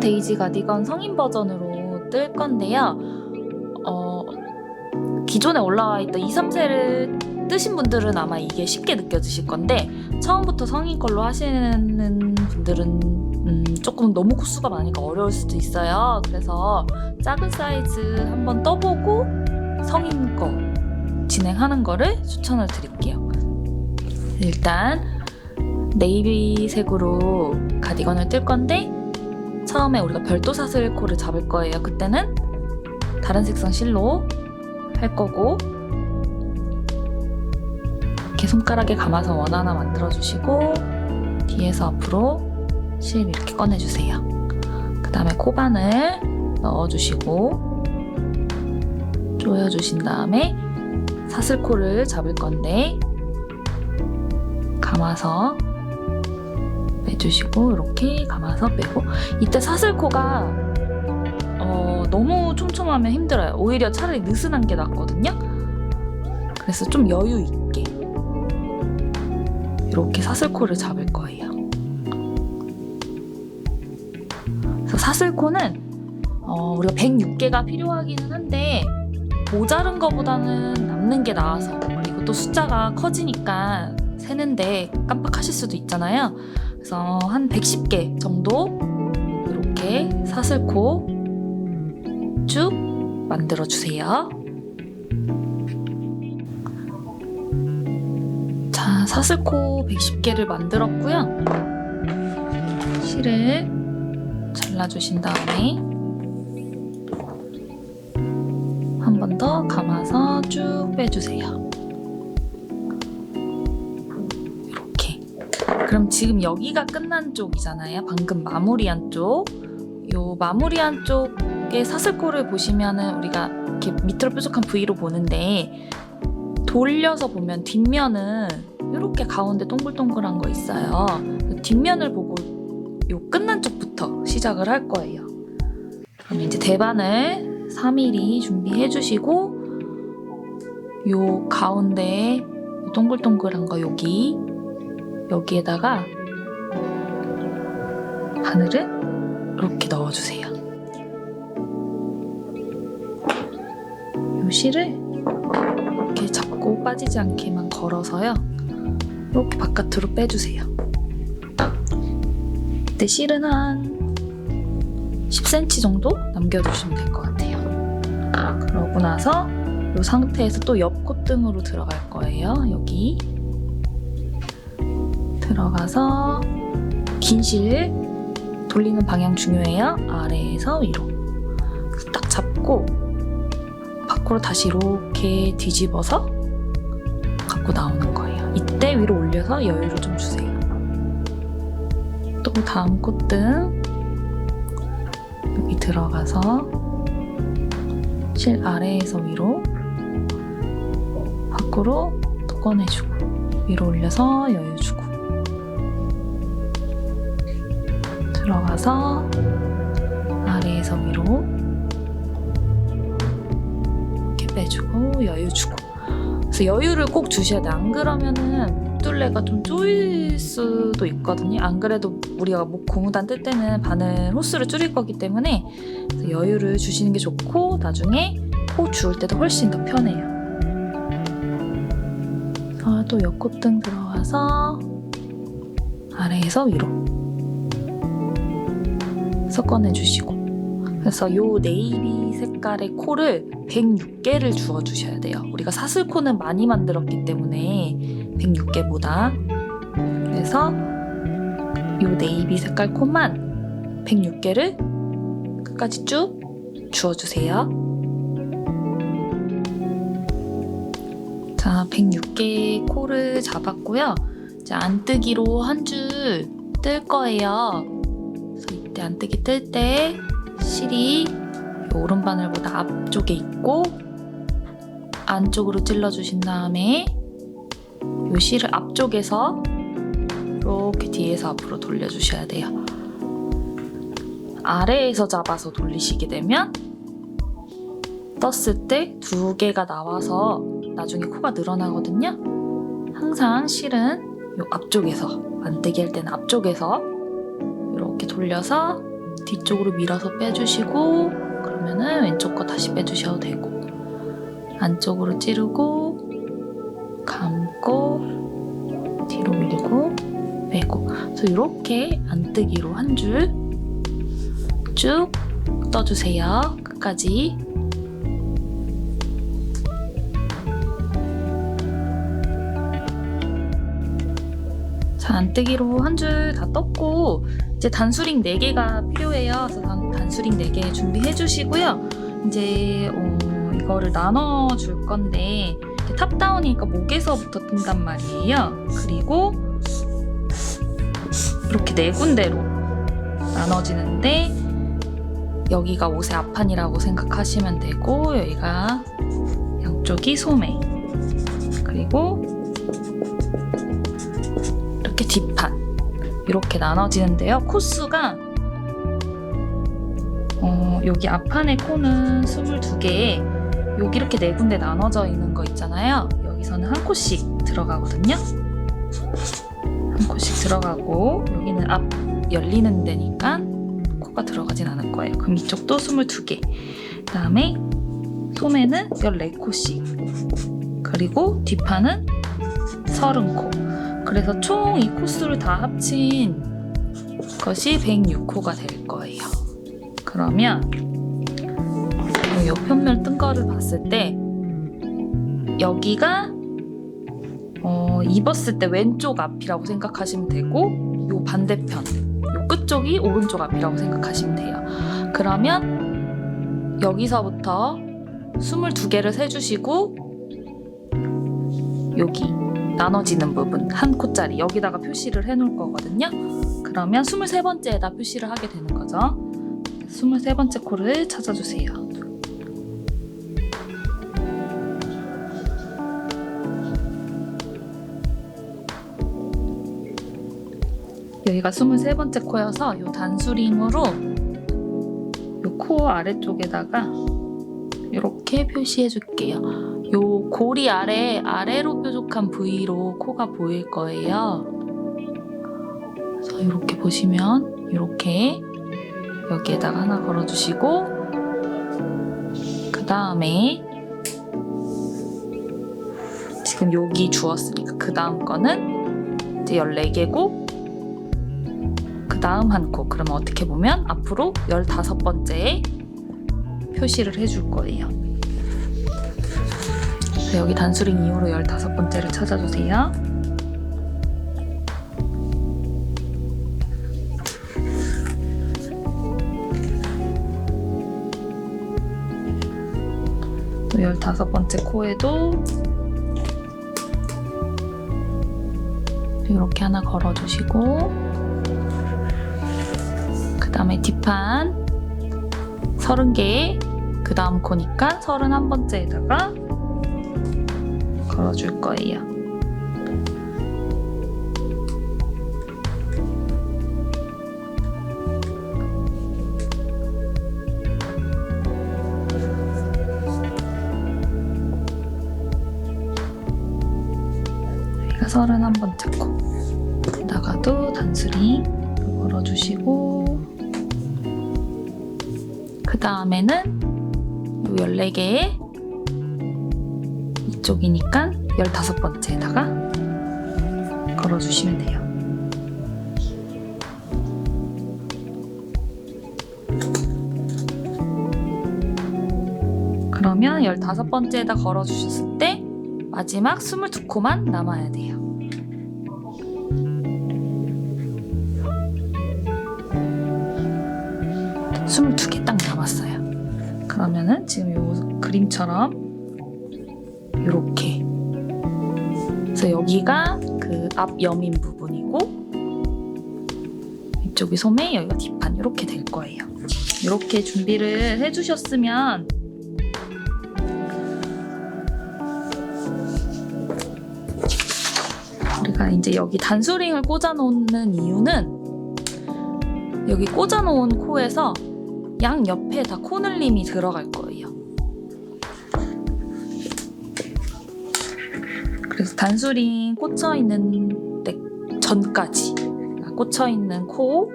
데이지 가디건 성인 버전으로 뜰 건데요. 기존에 올라와 있던 2, 3세를 뜨신 분들은 아마 이게 쉽게 느껴지실 건데, 처음부터 성인 걸로 하시는 분들은 조금 너무 코수가 많으니까 어려울 수도 있어요. 그래서 작은 사이즈 한번 떠보고 성인 거 진행하는 거를 추천을 드릴게요. 일단 네이비색으로 가디건을 뜰 건데, 처음에 우리가 별도 사슬코를 잡을 거예요. 그때는 다른 색상 실로 할 거고, 이렇게 손가락에 감아서 원 하나 만들어주시고, 뒤에서 앞으로 실 이렇게 꺼내주세요. 그 다음에 코바늘 넣어주시고 조여주신 다음에 사슬코를 잡을 건데, 감아서 빼주시고, 이렇게 감아서 빼고. 이때 사슬코가 너무 촘촘하면 힘들어요. 오히려 차라리 느슨한 게 낫거든요. 그래서 좀 여유 있게 이렇게 사슬코를 잡을 거예요. 그래서 사슬코는 우리가 106개가 필요하기는 한데, 모자른 거보다는 남는 게 나아서, 그리고 또 숫자가 커지니까 세는데 깜빡하실 수도 있잖아요. 그래서 한 110개 정도 이렇게 사슬코 쭉 만들어 주세요. 자, 사슬코 110개를 만들었고요. 실을 잘라주신 다음에 한 번 더 감아서 쭉 빼주세요. 이렇게. 그럼 지금 여기가 끝난 쪽이잖아요. 방금 마무리한 쪽. 요 마무리한 쪽에 사슬코를 보시면은 우리가 이렇게 밑으로 뾰족한 V로 보는데, 돌려서 보면 뒷면은 이렇게 가운데 동글동글한 거 있어요. 뒷면을 보고 요 끝난 쪽부터 시작을 할 거예요. 그럼 이제 대바늘 3mm 준비해 주시고, 요 가운데 동글동글한 거 여기에다가 바늘을 이렇게 넣어주세요. 요 실을 이렇게 잡고 빠지지 않게만 걸어서요, 이렇게 바깥으로 빼주세요. 이때 실은 한 10cm 정도 남겨두시면 될 것 같아요. 그러고 나서 이 상태에서 또 옆 콧등으로 들어갈 거예요. 여기 들어가서 긴 실 돌리는 방향 중요해요. 아래에서 위로 딱 잡고 밖으로 다시 이렇게 뒤집어서 갖고 나오는 거예요. 이때 위로 올려서 여유를 좀 주세요. 또 다음 콧등 여기 들어가서 실 아래에서 위로 밖으로 또 꺼내주고, 위로 올려서 여유 주고, 들어가서 아래에서 위로 이렇게 빼주고 여유 주고. 그래서 여유를 꼭 주셔야 돼요. 안 그러면은 뚫레가 좀 쪼일 수도 있거든요. 안 그래도 우리가 고무단 뜰 때는 바늘 호수를 줄일 거기 때문에 여유를 주시는 게 좋고, 나중에 코 주울 때도 훨씬 더 편해요. 그래서 또 옆콧등 들어가서 아래에서 위로 꺼내주시고. 그래서 요 네이비 색깔의 코를 106개를 주워주셔야 돼요. 우리가 사슬코는 많이 만들었기 때문에 106개보다. 그래서 요 네이비 색깔 코만 106개를 끝까지 쭉 주워주세요. 자, 106개 코를 잡았고요. 이제 안뜨기로 한 줄 뜰 거예요. 그래서 이때 안뜨기 뜰 때 실이 오른바늘보다 앞쪽에 있고, 안쪽으로 찔러주신 다음에 이 실을 앞쪽에서 이렇게 뒤에서 앞으로 돌려주셔야 돼요. 아래에서 잡아서 돌리시게 되면 떴을 때 2개가 나와서 나중에 코가 늘어나거든요. 항상 실은 이 앞쪽에서, 안뜨기 할 때는 앞쪽에서 이렇게 돌려서 뒤쪽으로 밀어서 빼주시고 그러면은 왼쪽 거 다시 빼주셔도 되고 안쪽으로 찌르고 감고 뒤로 밀고 빼고 그래서 이렇게 안뜨기로 한 줄 쭉 떠주세요. 끝까지. 자, 안뜨기로 한 줄 다 떴고 이제 단수링 4개가 필요해요. 그래서 단수링 4개 준비해 주시고요. 이제 이거를 나눠 줄 건데 탑다운이니까 목에서부터 뜬단 말이에요. 그리고 이렇게 4군데로 나눠지는데 여기가 옷의 앞판이라고 생각하시면 되고 여기가 양쪽이 소매 그리고 이렇게 뒷판 이렇게 나눠지는데요. 코수가 여기 앞판의 코는 22개에 여기 이렇게 4군데 나눠져 있는 거 있잖아요. 여기서는 한 코씩 들어가거든요. 한 코씩 들어가고 여기는 앞 열리는 데니까 코가 들어가진 않을 거예요. 그럼 이쪽도 22개. 그 다음에 소매는 14코씩. 그리고 뒷판은 30코. 그래서 총 이 코수를 다 합친 것이 106코가 될 거예요. 그러면 이 옆편면 뜬 거를 봤을 때 여기가 입었을 때 왼쪽 앞이라고 생각하시면 되고 요 반대편 요 끝쪽이 오른쪽 앞이라고 생각하시면 돼요. 그러면 여기서부터 22개를 세주시고 여기 나눠지는 부분 한 코짜리 여기다가 표시를 해놓을 거거든요. 그러면 23번째에다 표시를 하게 되는 거죠. 23번째 코를 찾아주세요. 여기가 23번째 코여서 이 단수링으로 이 코 아래쪽에다가 이렇게 표시해 줄게요. 이 고리 아래로 뾰족한 부위로 코가 보일 거예요. 그래서 이렇게 보시면 이렇게 여기에다가 하나 걸어주시고 그 다음에 지금 여기 주었으니까 그 다음 거는 이제 14개고 그 다음 한 코 그러면 어떻게 보면 앞으로 15번째에 표시를 해줄 거예요. 그래서 여기 단수링 이후로 15번째를 찾아주세요. 또 15번째 코에도 이렇게 하나 걸어주시고 그 다음에 뒷판 30개 그 다음 코니까 31번째에다가 걸어줄 거예요. 여기가 31번째 코. 여기다가도 단수링 걸어주시고 그 다음에는 요 14개에 이쪽이니까 15번째에다가 걸어주시면 돼요. 그러면 15번째에다 걸어주셨을 때 마지막 22코만 남아야 돼요. 네, 22개 딱 남았어요. 그러면은 지금 요 그림처럼 이렇게 그래서 여기가 그 앞 여민 부분이고 이쪽이 소매 여기가 뒷판 이렇게 될 거예요. 이렇게 준비를 해주셨으면 우리가 이제 여기 단수링을 꽂아 놓는 이유는 여기 꽂아 놓은 코에서 양 옆에 다 코늘림이 들어갈 거예요. 그래서 단수링 꽂혀 있는 때 전까지 꽂혀 있는 코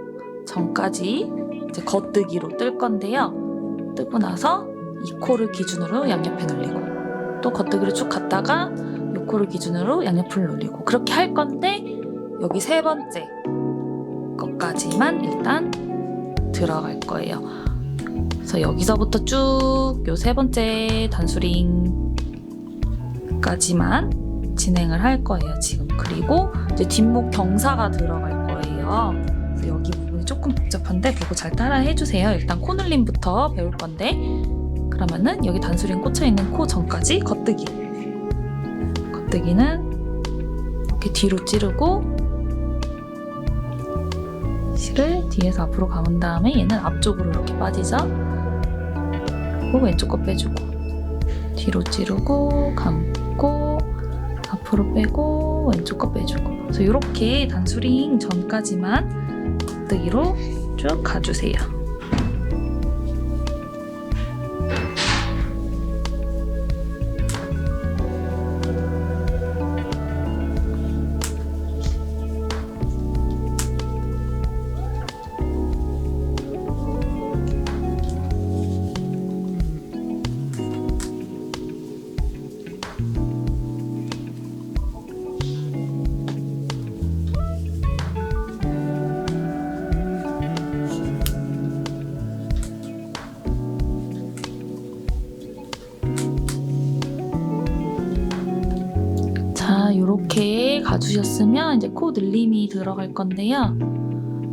전까지 이제 겉뜨기로 뜰 건데요. 뜨고 나서 이 코를 기준으로 양옆에 놀리고 또 겉뜨기로 쭉 갔다가 이 코를 기준으로 양옆을 놀리고 그렇게 할 건데 여기 세 번째 것까지만 일단 들어갈 거예요. 그래서 여기서부터 쭉 요 세 번째 단수링까지만 진행을 할 거예요, 지금. 그리고 이제 뒷목 경사가 들어갈 거예요. 그래서 여기 부분이 조금 복잡한데 그거 잘 따라 해주세요. 일단 코늘림부터 배울 건데 그러면은 여기 단수링 꽂혀있는 코 전까지 겉뜨기. 겉뜨기는 이렇게 뒤로 찌르고 실을 뒤에서 앞으로 감은 다음에 얘는 앞쪽으로 이렇게 빠지죠. 그리고 왼쪽 거 빼주고 뒤로 찌르고 감고 앞으로 빼고 왼쪽 거 빼주고 그래서 이렇게 단수링 전까지만 겉뜨기로 쭉 가주세요. 자, 이렇게 가주셨으면 이제 코 늘림이 들어갈 건데요.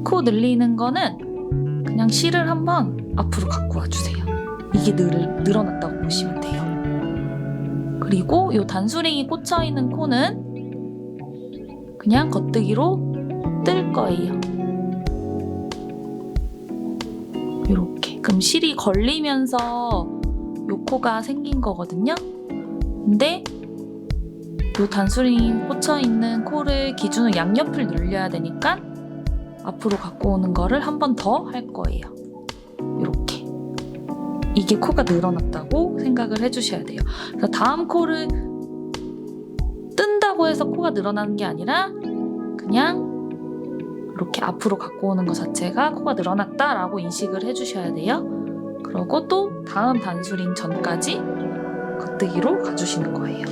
코 늘리는 거는 그냥 실을 한번 앞으로 갖고 와주세요. 이게 늘어났다고 보시면 돼요. 그리고 이 단수링이 꽂혀있는 코는 그냥 겉뜨기로 뜰 거예요. 이렇게. 그럼 실이 걸리면서 이 코가 생긴 거거든요. 근데 이 단수링이 꽂혀있는 코를 기준으로 양옆을 늘려야 되니까 앞으로 갖고 오는 거를 한 번 더 할 거예요. 이렇게. 이게 코가 늘어났다고 생각을 해주셔야 돼요. 그래서 다음 코를 뜬다고 해서 코가 늘어나는 게 아니라 그냥 이렇게 앞으로 갖고 오는 것 자체가 코가 늘어났다라고 인식을 해주셔야 돼요. 그러고 또 다음 단수링 전까지 겉뜨기로 가주시는 거예요.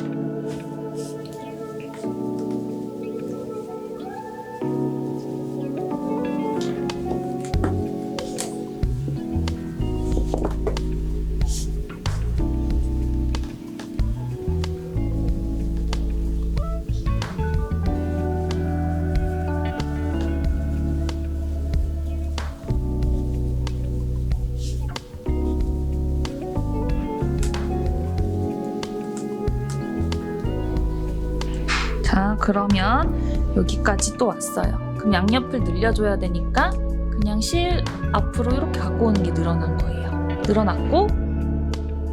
자, 그러면 여기까지 또 왔어요. 그럼 양옆을 늘려줘야 되니까 그냥 실 앞으로 이렇게 갖고 오는 게 늘어난 거예요. 늘어났고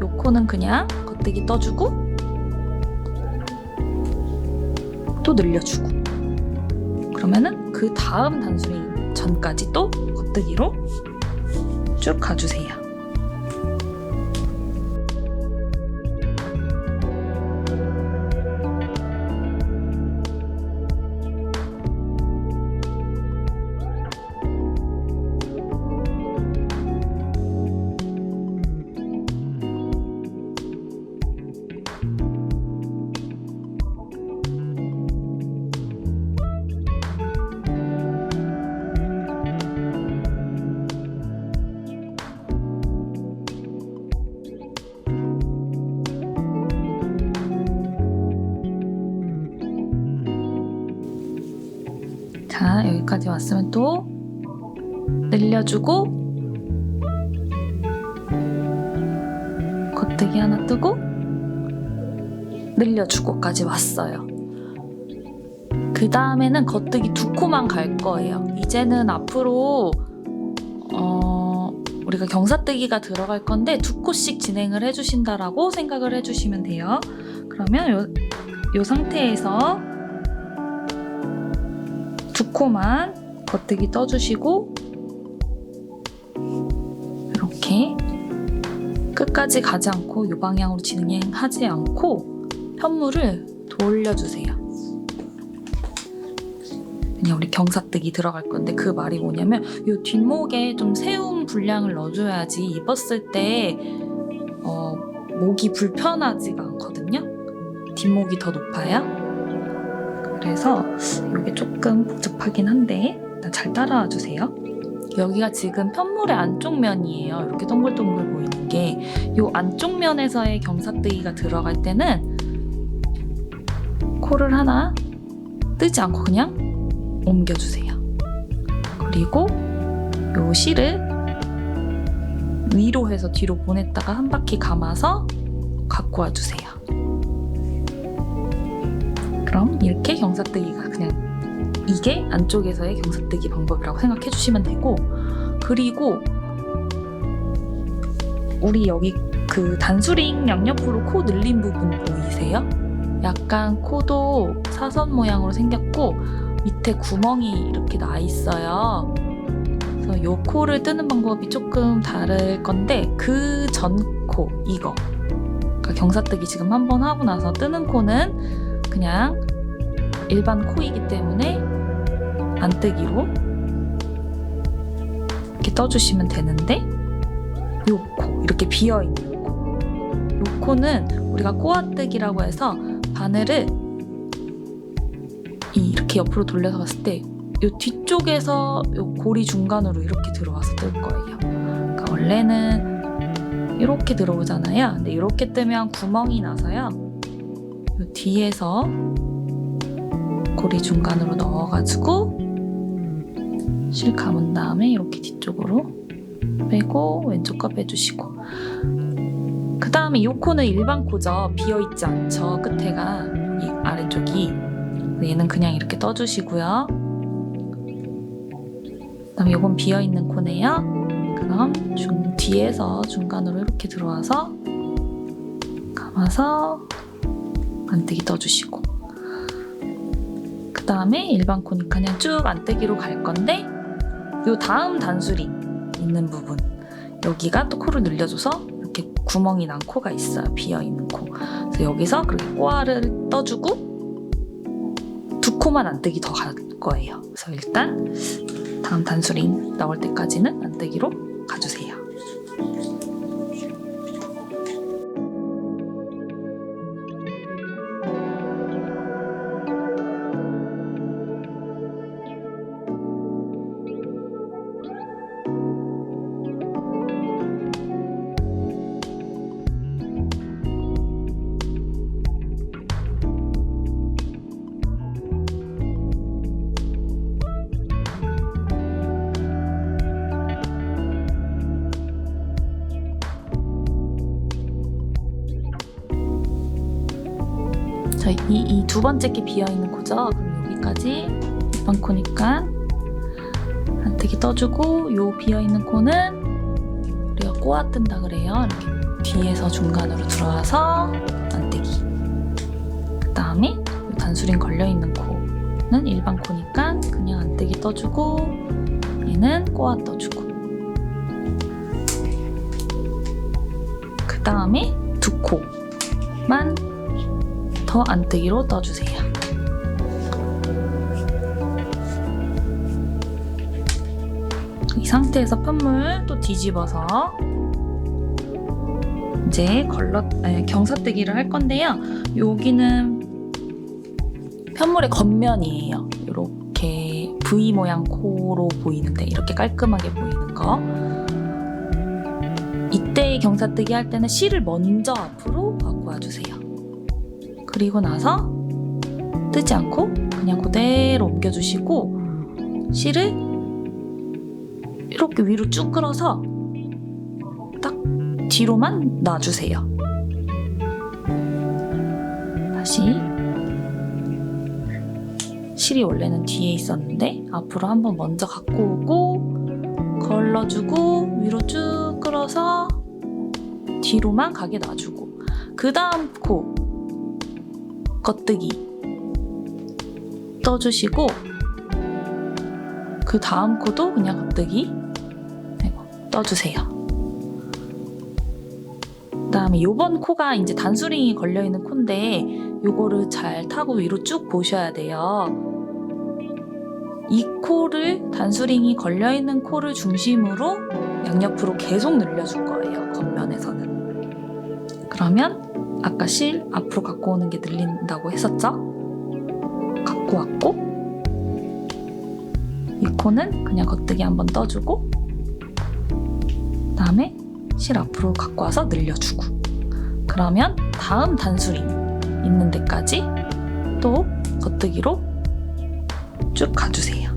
요 코는 그냥 겉뜨기 떠주고 또 늘려주고 그러면은 그 다음 단수링 전까지 또 겉뜨기로 쭉 가주세요. 자, 여기까지 왔으면 또 늘려주고 겉뜨기 하나 뜨고 늘려주고까지 왔어요. 그 다음에는 겉뜨기 두 코만 갈 거예요. 이제는 앞으로 우리가 경사뜨기가 들어갈 건데 두 코씩 진행을 해주신다라고 생각을 해주시면 돼요. 그러면 요 상태에서 두 코만 겉뜨기 떠주시고 이렇게 끝까지 가지 않고 이 방향으로 진행하지 않고 편물을 돌려주세요. 그냥 우리 경사뜨기 들어갈 건데 그 말이 뭐냐면 이 뒷목에 좀 세움 분량을 넣어줘야지 입었을 때 목이 불편하지가 않거든요. 뒷목이 더 높아요. 그래서 이게 조금 복잡하긴 한데 일단 잘 따라와 주세요. 여기가 지금 편물의 안쪽 면이에요. 이렇게 동글동글 보이는 게 이 안쪽 면에서의 경사뜨기가 들어갈 때는 코를 하나 뜨지 않고 그냥 옮겨주세요. 그리고 이 실을 위로 해서 뒤로 보냈다가 한 바퀴 감아서 갖고 와주세요. 그럼 이렇게 경사뜨기가 그냥 이게 안쪽에서의 경사뜨기 방법이라고 생각해 주시면 되고, 그리고 우리 여기 그 단수링 양옆으로 코 늘린 부분 보이세요? 약간 코도 사선 모양으로 생겼고 밑에 구멍이 이렇게 나 있어요. 그래서 이 코를 뜨는 방법이 조금 다를 건데 그 전 코 이거 그러니까 경사뜨기 지금 한번 하고 나서 뜨는 코는 그냥 일반 코이기 때문에 안뜨기로 이렇게 떠주시면 되는데 이 코 이렇게 비어있는 코 이 코는 우리가 꼬아뜨기라고 해서 바늘을 이렇게 옆으로 돌려서 봤을 때 이 뒤쪽에서 이 고리 중간으로 이렇게 들어와서 뜰 거예요. 그러니까 원래는 이렇게 들어오잖아요. 근데 이렇게 뜨면 구멍이 나서요. 이 뒤에서 고리 중간으로 넣어가지고 실 감은 다음에 이렇게 뒤쪽으로 빼고 왼쪽 거 빼주시고, 그 다음에 이 코는 일반 코죠. 비어있지 않죠. 끝에가 이 아래쪽이. 얘는 그냥 이렇게 떠주시고요. 그 다음에 이건 비어있는 코네요. 그럼 뒤에서 중간으로 이렇게 들어와서 감아서 안뜨기 떠주시고, 그 다음에 일반 코니까 그냥 쭉 안뜨기로 갈 건데 요 다음 단수링 있는 부분 여기가 또 코를 늘려줘서 이렇게 구멍이 난 코가 있어요. 비어있는 코. 그래서 여기서 그렇게 꼬아를 떠주고 두 코만 안뜨기 더 갈 거예요. 그래서 일단 다음 단수링 나올 때까지는 안뜨기로 가주세요. 자, 이 두 번째 게 비어있는 코죠. 그럼 여기까지 일반 코니까 안뜨기 떠주고, 요 비어있는 코는 우리가 꼬아 뜬다 그래요. 이렇게 뒤에서 중간으로 들어와서 안뜨기. 그 다음에 요 단수링 걸려있는 코는 일반 코니까 그냥 안뜨기 떠주고, 얘는 꼬아 떠주고. 그 다음에 두 코만 더 안뜨기로 떠주세요. 이 상태에서 편물 또 뒤집어서 이제 경사뜨기를 할 건데요. 여기는 편물의 겉면이에요. 이렇게 V 모양 코로 보이는데 이렇게 깔끔하게 보이는 거. 이때 경사뜨기 할 때는 실을 먼저 앞으로 갖고 와주세요. 그리고 나서 뜨지 않고 그냥 그대로 옮겨주시고 실을 이렇게 위로 쭉 끌어서 딱 뒤로만 놔주세요. 다시 실이 원래는 뒤에 있었는데 앞으로 한번 먼저 갖고 오고 걸러주고 위로 쭉 끌어서 뒤로만 가게 놔주고, 그 다음 코 겉뜨기 떠주시고, 그 다음 코도 그냥 겉뜨기 떠주세요. 그 다음에 요번 코가 이제 단수링이 걸려있는 코인데 요거를 잘 타고 위로 쭉 보셔야 돼요. 이 코를 단수링이 걸려있는 코를 중심으로 양옆으로 계속 늘려줄 거예요. 겉면에서는. 그러면 아까 실 앞으로 갖고 오는 게 늘린다고 했었죠? 갖고 왔고 이 코는 그냥 겉뜨기 한번 떠주고 그다음에 실 앞으로 갖고 와서 늘려주고 그러면 다음 단수링 있는 데까지 또 겉뜨기로 쭉 가주세요.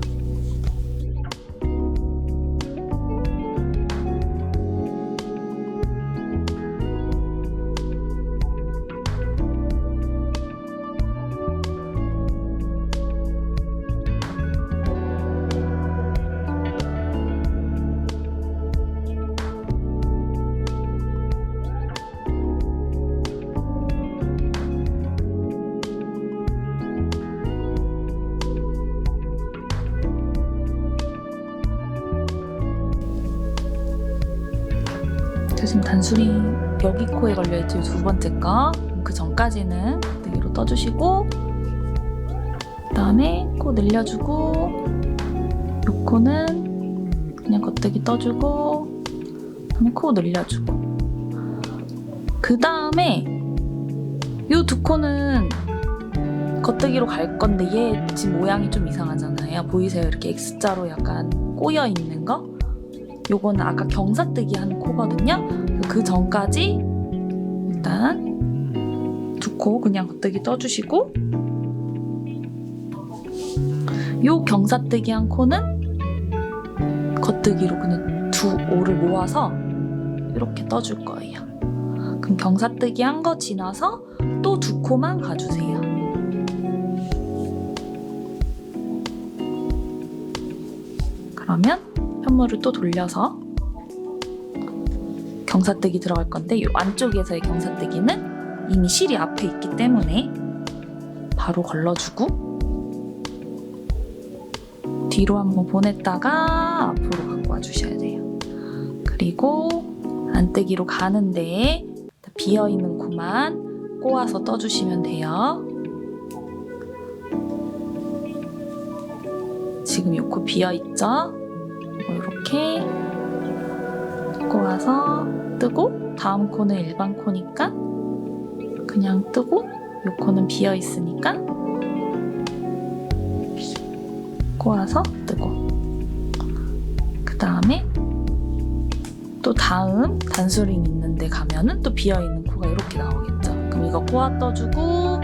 지금 단수링 여기 코에 걸려있죠. 두 번째 거. 그 전까지는 겉뜨기로 떠주시고 그 다음에 코 늘려주고 요 코는 그냥 겉뜨기 떠주고 그 다음에 코 늘려주고 그 다음에 요 두 코는 겉뜨기로 갈 건데 얘 지금 모양이 좀 이상하잖아요. 보이세요? 이렇게 X자로 약간 꼬여 있는 거? 요거는 아까 경사뜨기 한 코거든요. 그 전까지 일단 두 코 그냥 겉뜨기 떠주시고 요 경사뜨기 한 코는 겉뜨기로 그냥 두 오를 모아서 이렇게 떠줄 거예요. 그럼 경사뜨기 한 거 지나서 또 두 코만 가주세요. 그러면 편물을 또 돌려서 경사뜨기 들어갈 건데 이 안쪽에서의 경사뜨기는 이미 실이 앞에 있기 때문에 바로 걸러주고 뒤로 한번 보냈다가 앞으로 갖고 와주셔야 돼요. 그리고 안뜨기로 가는데 비어있는 코만 꼬아서 떠주시면 돼요. 지금 이 코 비어있죠? 이렇게 꼬아서 뜨고 다음 코는 일반 코니까 그냥 뜨고 이 코는 비어 있으니까 꼬아서 뜨고 그 다음에 또 다음 단수링 있는 데 가면은 또 비어 있는 코가 이렇게 나오겠죠. 그럼 이거 꼬아 떠주고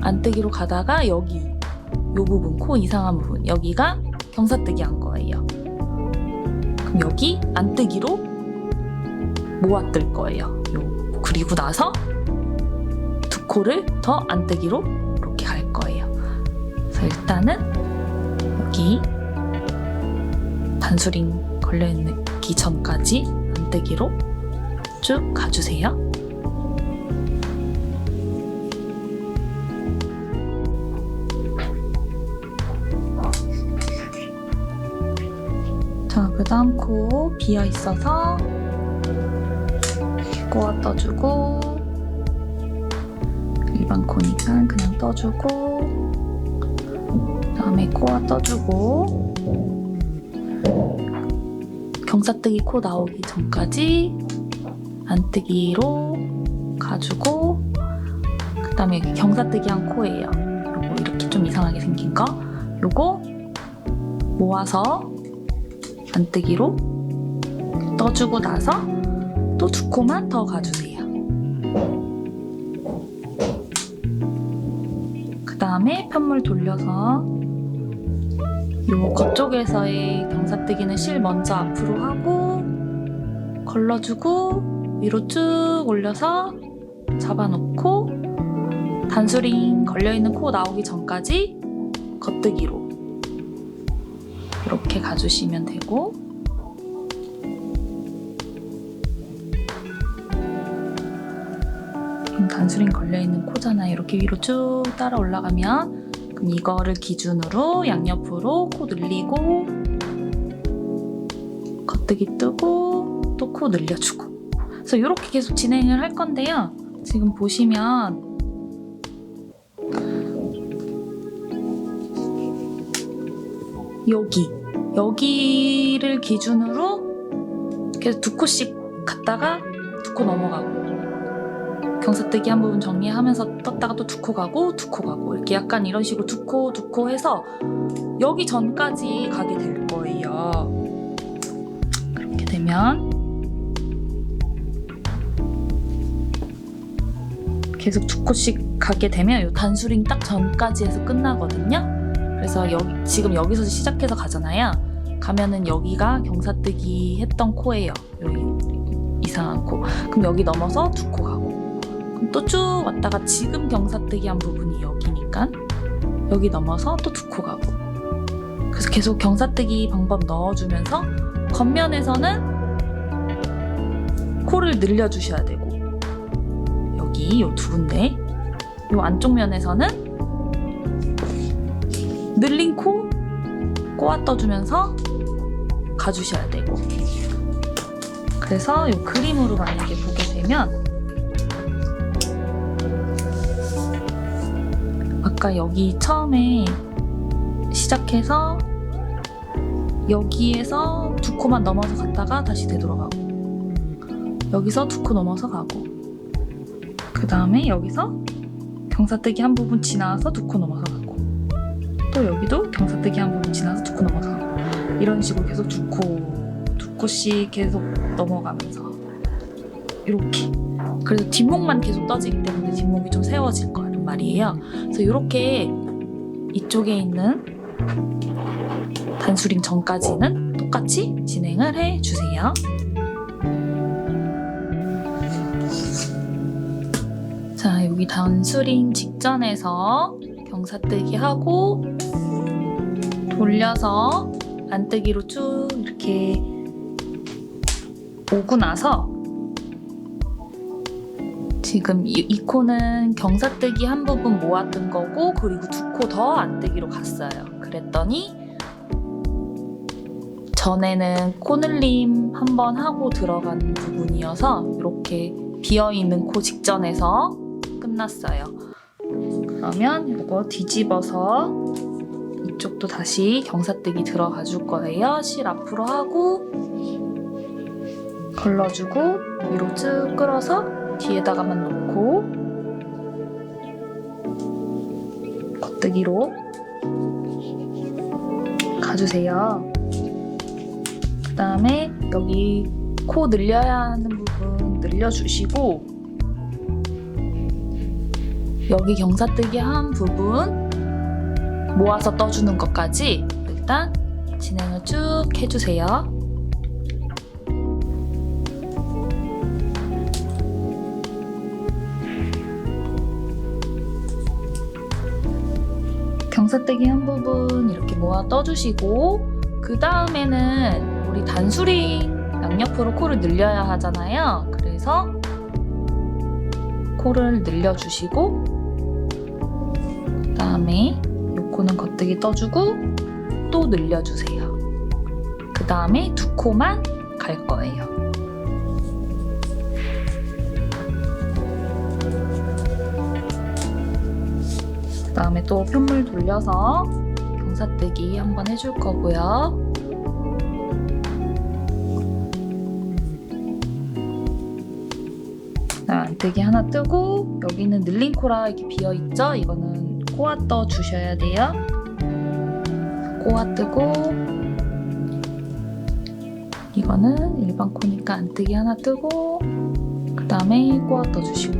안뜨기로 가다가 여기 이 부분 코 이상한 부분 여기가 경사뜨기 한 거예요. 그럼 여기 안뜨기로 모아 뜰 거예요. 그리고 나서 두 코를 더 안뜨기로 이렇게 갈 거예요. 그래서 일단은 여기 단수링 걸려있기 전까지 안뜨기로 쭉 가주세요. 자, 그 다음 코 비어 있어서 꼬아 떠주고 일반 코니까 그냥 떠주고 그 다음에 꼬아 떠주고 경사뜨기 코 나오기 전까지 안뜨기로 가주고 그 다음에 여기 경사뜨기 한 코예요. 요거 이렇게 좀 이상하게 생긴 거 요거 모아서 안뜨기로 떠주고 나서 또 두 코만 더 가주세요. 그 다음에 편물 돌려서 요 겉쪽에서의 경사뜨기는 실 먼저 앞으로 하고 걸러주고 위로 쭉 올려서 잡아놓고 단수링 걸려있는 코 나오기 전까지 겉뜨기로 이렇게 가주시면 되고 단수링 걸려있는 코잖아요. 이렇게 위로 쭉 따라 올라가면 그럼 이거를 기준으로 양옆으로 코 늘리고 겉뜨기 뜨고 또 코 늘려주고 그래서 이렇게 계속 진행을 할 건데요. 지금 보시면 여기를 기준으로 계속 2코씩 갔다가 2코 넘어가고, 경사뜨기 한 부분 정리하면서 떴다가 또 2코 가고 2코 가고, 이렇게 약간 이런 식으로 2코 해서 여기 전까지 가게 될 거예요. 그렇게 되면 계속 2코씩 가게 되면 이 단수링 딱 전까지 해서 끝나거든요. 그래서 지금 여기서 시작해서 가잖아요. 가면은 여기가 경사뜨기 했던 코예요. 여기 이상한 코. 그럼 여기 넘어서 2코 가고, 그럼 또 쭉 왔다가 지금 경사뜨기 한 부분이 여기니까 여기 넘어서 또 2코 가고. 그래서 계속 경사뜨기 방법 넣어주면서 겉면에서는 코를 늘려주셔야 되고, 여기 요 두 군데, 요 안쪽 면에서는 늘린 코 꼬아 떠주면서 가주셔야 되고. 그래서 요 그림으로 만약에 보게 되면 아까 여기 처음에 시작해서 여기에서 2코만 넘어서 갔다가 다시 되돌아가고, 여기서 2코 넘어서 가고, 그 다음에 여기서 경사뜨기 한 부분 지나서 2코 넘어서 가고, 또 여기도 경사뜨기 한 부분 지나서 2코 넘어서 가고, 이런 식으로 계속 2코씩 계속 넘어가면서 이렇게. 그래서 뒷목만 계속 떠지기 때문에 뒷목이 좀 세워질 거란 말이에요. 그래서 이렇게 이쪽에 있는 단수링 전까지는 똑같이 진행을 해주세요. 자, 여기 단수링 직전에서 경사뜨기 하고 돌려서 안뜨기로 쭉 이렇게 오고 나서, 지금 이 코는 경사뜨기 한 부분 모았던 거고, 그리고 2코 더 안뜨기로 갔어요. 그랬더니 전에는 코늘림 한번 하고 들어간 부분이어서 이렇게 비어있는 코 직전에서 끝났어요. 그러면 이거 뒤집어서 이쪽도 다시 경사뜨기 들어가 줄 거예요. 실 앞으로 하고 걸러주고 위로 쭉 끌어서 뒤에다가만 놓고 겉뜨기로 가주세요. 그 다음에 여기 코 늘려야 하는 부분 늘려주시고, 여기 경사뜨기 한 부분 모아서 떠주는 것까지 일단 진행을 쭉 해주세요. 경사뜨기 한 부분 이렇게 모아 떠주시고, 그 다음에는 우리 단수링 양옆으로 코를 늘려야 하잖아요. 그래서 코를 늘려주시고, 그 다음에 이 코는 겉뜨기 떠주고 또 늘려주세요. 그 다음에 2코만 갈 거예요. 그 다음에 또 편물 돌려서 경사뜨기 한번 해줄 거고요. 안뜨기 하나 뜨고, 여기는 늘린 코라 이렇게 비어있죠? 이거는 꼬아 떠 주셔야 돼요. 꼬아 뜨고, 이거는 일반 코니까 안뜨기 하나 뜨고, 그 다음에 꼬아 떠 주시고,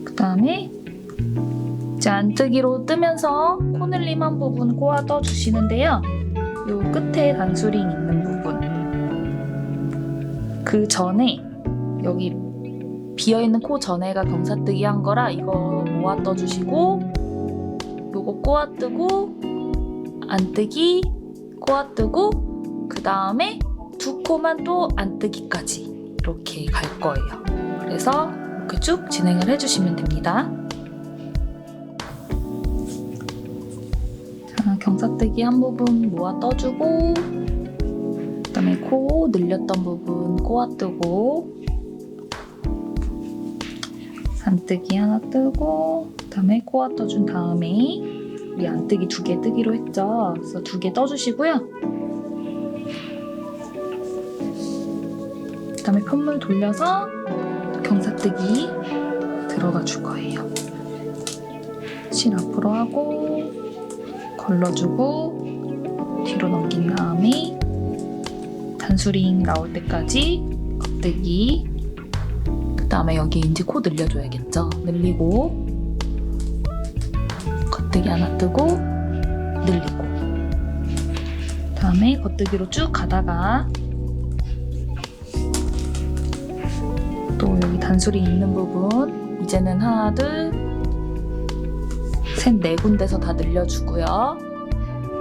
그 다음에 이제 안뜨기로 뜨면서 코늘림 한 부분 꼬아 떠 주시는데요. 요 끝에 단수링 있는 부분, 그 전에 여기 비어있는 코 전에가 경사뜨기 한 거라 이거 모아 떠주시고, 요거 꼬아 뜨고 안뜨기 꼬아 뜨고, 그 다음에 2코만 또 안뜨기까지 이렇게 갈 거예요. 그래서 이렇게 쭉 진행을 해주시면 됩니다. 자, 경사뜨기 한 부분 모아 떠주고, 그 다음에 코 늘렸던 부분 꼬아 뜨고, 안뜨기 하나 뜨고, 그 다음에 꼬아 떠준 다음에 우리 안뜨기 2개 뜨기로 했죠. 그래서 2개 떠주시고요. 그다음에 편물 돌려서 경사뜨기 들어가 줄 거예요. 실 앞으로 하고 걸러주고 뒤로 넘긴 다음에 단수링 나올 때까지 겉뜨기. 그 다음에 여기 이제 코 늘려줘야겠죠. 늘리고 겉뜨기 하나 뜨고 늘리고. 다음에 겉뜨기로 쭉 가다가 또 여기 단수링 있는 부분 이제는 하나 둘 셋 네 군데서 다 늘려주고요.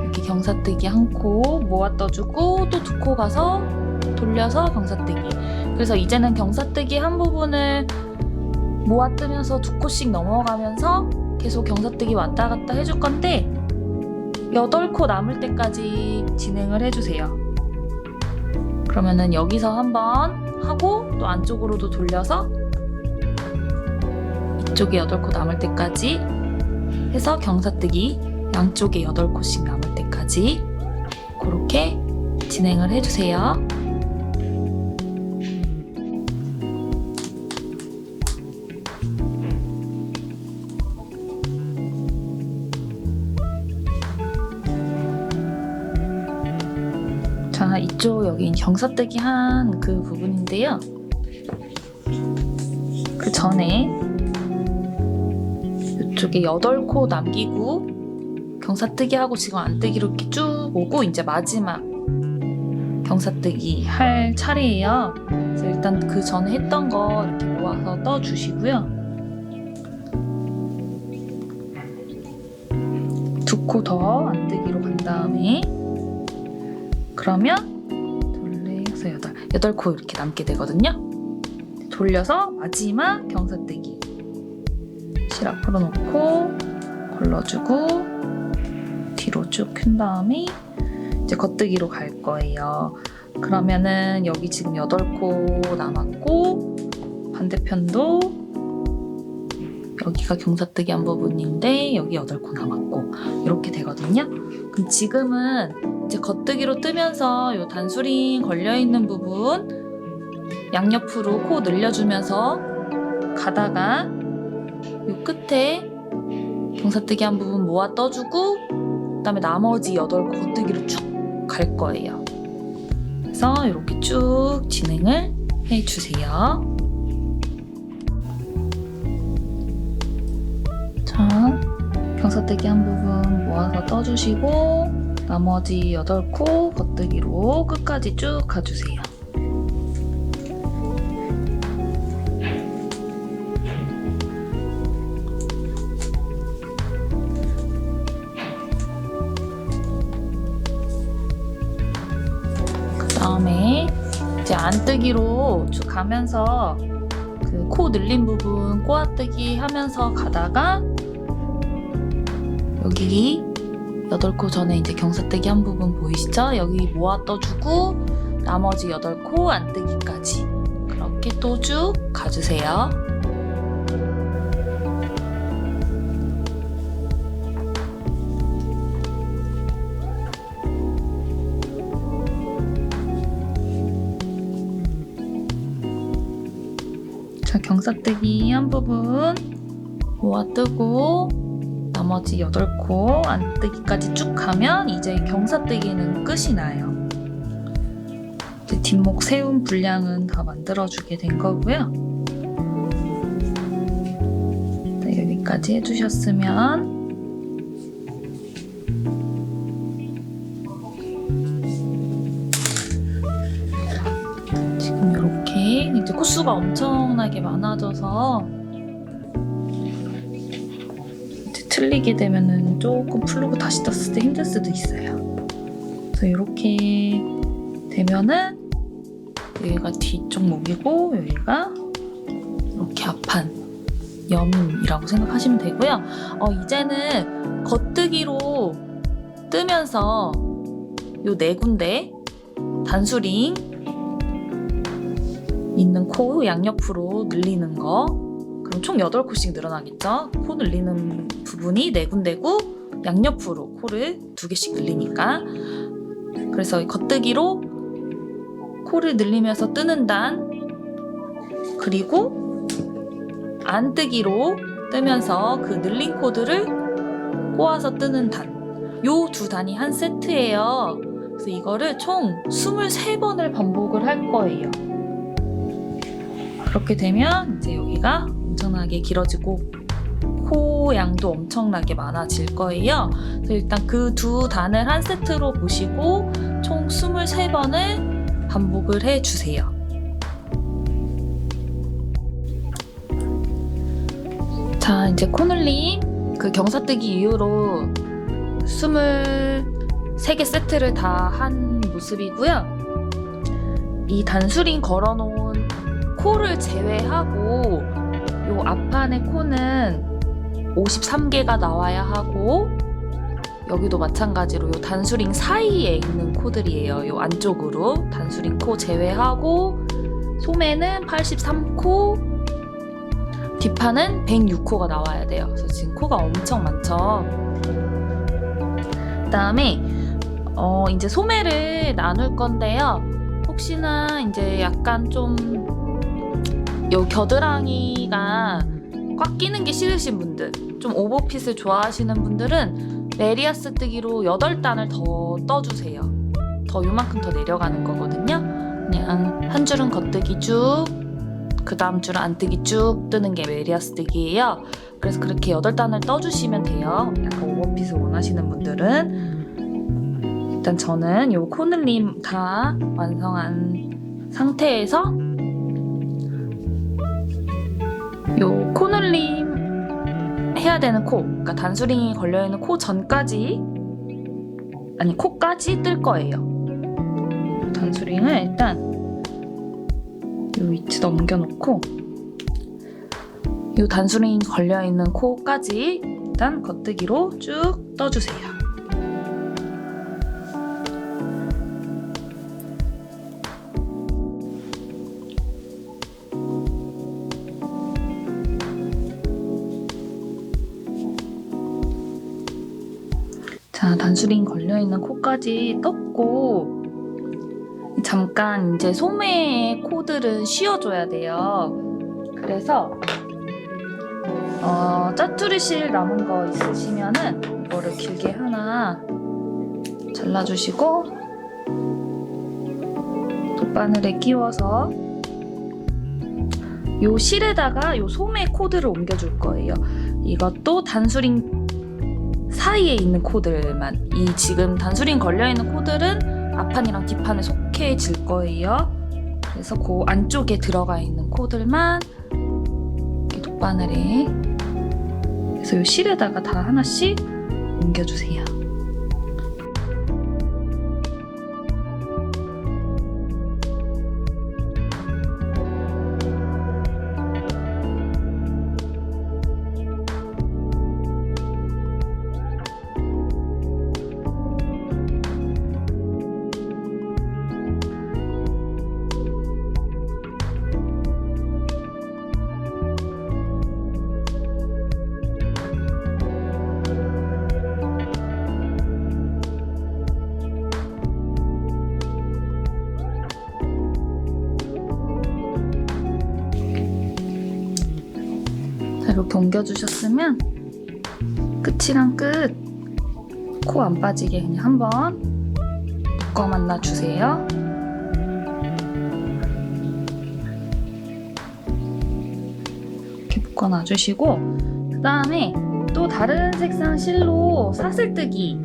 이렇게 경사뜨기 한 코 모아 떠주고 또 2코 가서 돌려서 경사뜨기. 그래서 이제는 경사뜨기 한 부분을 모아 뜨면서 2코씩 넘어가면서 계속 경사뜨기 왔다 갔다 해줄 건데 8코 남을 때까지 진행을 해주세요. 그러면은 여기서 한번 하고 또 안쪽으로도 돌려서 이쪽에 8코 남을 때까지 해서 경사뜨기 양쪽에 8코씩 남을 때까지 그렇게 진행을 해주세요. 자, 이쪽 여기 경사뜨기 한 그 부분인데요. 그 전에 이쪽에 8코 남기고 경사뜨기 하고 지금 안뜨기로 이렇게 쭉 오고 이제 마지막 경사뜨기 할 차례예요. 그래서 일단 그 전에 했던 거 이렇게 모아서 떠주시고요. 2코 더 안뜨기로 간 다음에 그러면 둘레에서 8코 이렇게 남게 되거든요. 돌려서 마지막 경사뜨기 실 앞으로 놓고 걸러주고 뒤로 쭉 큰 다음에 이제 겉뜨기로 갈 거예요. 그러면은 여기 지금 8코 남았고 반대편도 여기가 경사뜨기 한 부분인데 여기 8코 남았고 이렇게 되거든요. 그럼 지금은 이제 겉뜨기로 뜨면서 이 단수링 걸려있는 부분 양옆으로 코 늘려주면서 가다가 이 끝에 경사뜨기 한 부분 모아 떠주고 그다음에 나머지 8코 겉뜨기로 쭉 갈 거예요. 그래서 이렇게 쭉 진행을 해주세요. 자, 경사뜨기 한 부분 모아서 떠주시고 나머지 8코 겉뜨기로 끝까지 쭉 가주세요. 그 다음에 이제 안뜨기로 쭉 가면서 그 코 늘린 부분 꼬아뜨기 하면서 가다가 여기 8코 전에 이제 경사뜨기 한 부분 보이시죠? 여기 모아 떠주고 나머지 8코 안뜨기까지 그렇게 또 쭉 가주세요. 자, 경사뜨기 한 부분 모아 뜨고 나머지 8코 안뜨기까지 쭉 가면 이제 경사뜨기는 끝이 나요. 이제 뒷목 세운 분량은 다 만들어주게 된 거고요. 네, 여기까지 해주셨으면 지금 이렇게 이제 코수가 엄청나게 많아져서 틀리게 되면은 조금 풀고 다시 떴을 때 힘들 수도 있어요. 그래서 이렇게 되면은 여기가 뒤쪽 목이고 여기가 이렇게 앞판 염이라고 생각하시면 되고요. 이제는 겉뜨기로 뜨면서 요 4군데 단수링 있는 코 양옆으로 늘리는 거 그럼 총 8코씩 늘어나겠죠? 코 늘리는 부분이 4군데고 양옆으로 코를 2개씩 늘리니까. 그래서 겉뜨기로 코를 늘리면서 뜨는 단, 그리고 안뜨기로 뜨면서 그 늘린 코드를 꼬아서 뜨는 단, 요 2단이 한 세트예요. 그래서 이거를 총 23번을 반복을 할 거예요. 그렇게 되면 이제 여기가 엄청나게 길어지고 코 양도 엄청나게 많아질 거예요. 그래서 일단 그 2단을 한 세트로 보시고 총 23번을 반복을 해주세요. 자, 이제 코늘림 그 경사뜨기 이후로 23개 세트를 다 한 모습이고요. 이 단수링 걸어놓은 코를 제외하고 요 앞판의 코는 53개가 나와야 하고, 여기도 마찬가지로 요 단수링 사이에 있는 코들이에요. 요 안쪽으로 단수링 코 제외하고 소매는 83코, 뒷판은 106코가 나와야 돼요. 그래서 지금 코가 엄청 많죠. 그다음에 이제 소매를 나눌 건데요. 혹시나 이제 약간 좀 요 겨드랑이가 꽉 끼는 게 싫으신 분들, 좀 오버핏을 좋아하시는 분들은 메리아스 뜨기로 8단을 더 떠주세요. 더 요만큼 더 내려가는 거거든요. 그냥 한 줄은 겉뜨기 쭉, 그 다음 줄은 안뜨기 쭉 뜨는 게 메리아스 뜨기예요. 그래서 그렇게 8단을 떠주시면 돼요. 약간 오버핏을 원하시는 분들은. 일단 저는 요 코늘림 다 완성한 상태에서 요 코늘림 해야 되는 코, 그러니까 단수링이 걸려있는 코 전까지, 아니 코까지 뜰 거예요. 단수링을 일단 요 위치 넘겨놓고 요 단수링이 걸려있는 코까지 일단 겉뜨기로 쭉 떠주세요. 자, 단수링 걸려있는 코까지 떴고, 잠깐 이제 소매의 코들은 씌워줘야 돼요. 그래서 짜투리실 남은 거 있으시면은 이거를 길게 하나 잘라주시고 돗바늘에 끼워서 요 실에다가 요 소매 코드를 옮겨줄 거예요. 이것도 단수링 사이에 있는 코들만, 이 지금 단수링 걸려있는 코들은 앞판이랑 뒷판에 속해질 거예요. 그래서 그 안쪽에 들어가 있는 코들만 이렇게 돗바늘에, 그래서 이 실에다가 다 하나씩 옮겨주세요. 이렇게 옮겨주셨으면 끝이랑 끝 코 안 빠지게 그냥 한번 묶어 만나주세요. 이렇게 묶어 놔주시고, 그 다음에 또 다른 색상 실로 사슬뜨기,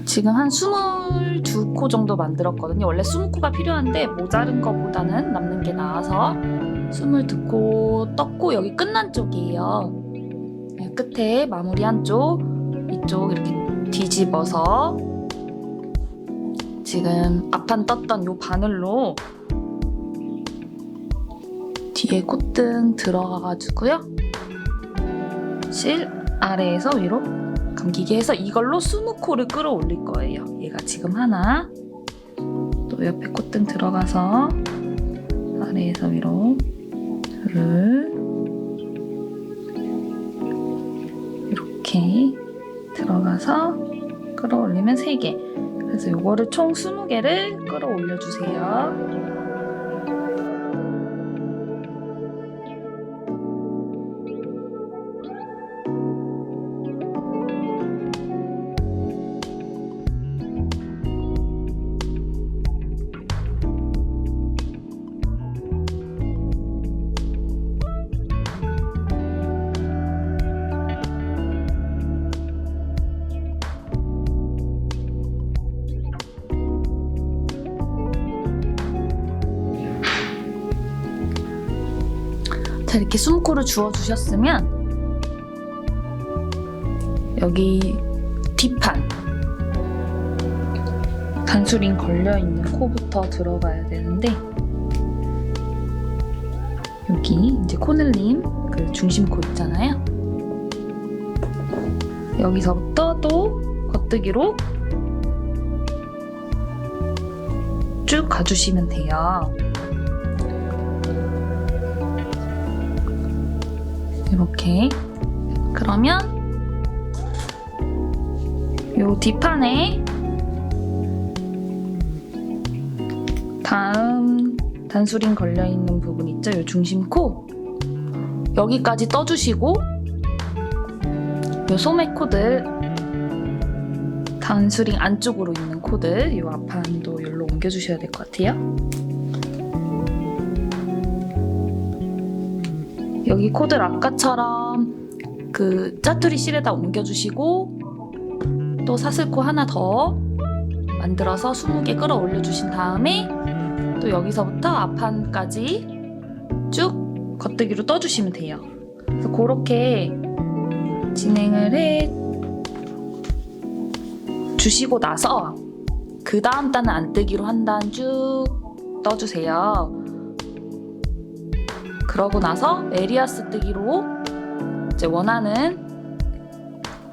지금 한 22코 정도 만들었거든요. 원래 20코가 필요한데 모자른 거보다는 남는 게 나아서 22코 떴고, 여기 끝난 쪽이에요. 끝에 마무리한 쪽, 이쪽 이렇게 뒤집어서 지금 앞판 떴던 요 바늘로 뒤에 콧등 들어가가지고요, 실 아래에서 위로 감기게 해서 이걸로 20코를 끌어올릴 거예요. 얘가 지금 하나, 또 옆에 콧등 들어가서 아래에서 위로 둘, 이렇게 들어가서 끌어올리면 3개. 그래서 요거를 총 20개를 끌어올려 주세요. 자, 이렇게 숨코를 주워주셨으면 여기 뒷판 단수링 걸려있는 코부터 들어가야 되는데 여기 이제 코늘림 그 중심코 있잖아요. 여기서부터 또 겉뜨기로 쭉 가주시면 돼요. 이렇게. 그러면 요 뒷판에 다음 단수링 걸려있는 부분 있죠? 요 중심코 여기까지 떠주시고 요 소매 코들 단수링 안쪽으로 있는 코들 요 앞판도 여기로 옮겨주셔야 될 것 같아요. 여기 코들 아까처럼 그 짜투리 실에다 옮겨주시고 또 사슬코 하나 더 만들어서 20개 끌어올려 주신 다음에 또 여기서부터 앞판까지 쭉 겉뜨기로 떠주시면 돼요. 그래서 그렇게 진행을 해 주시고 나서 그 다음 단은 안뜨기로 한 단 쭉 떠주세요. 그러고 나서 메리아스 뜨기로 이제 원하는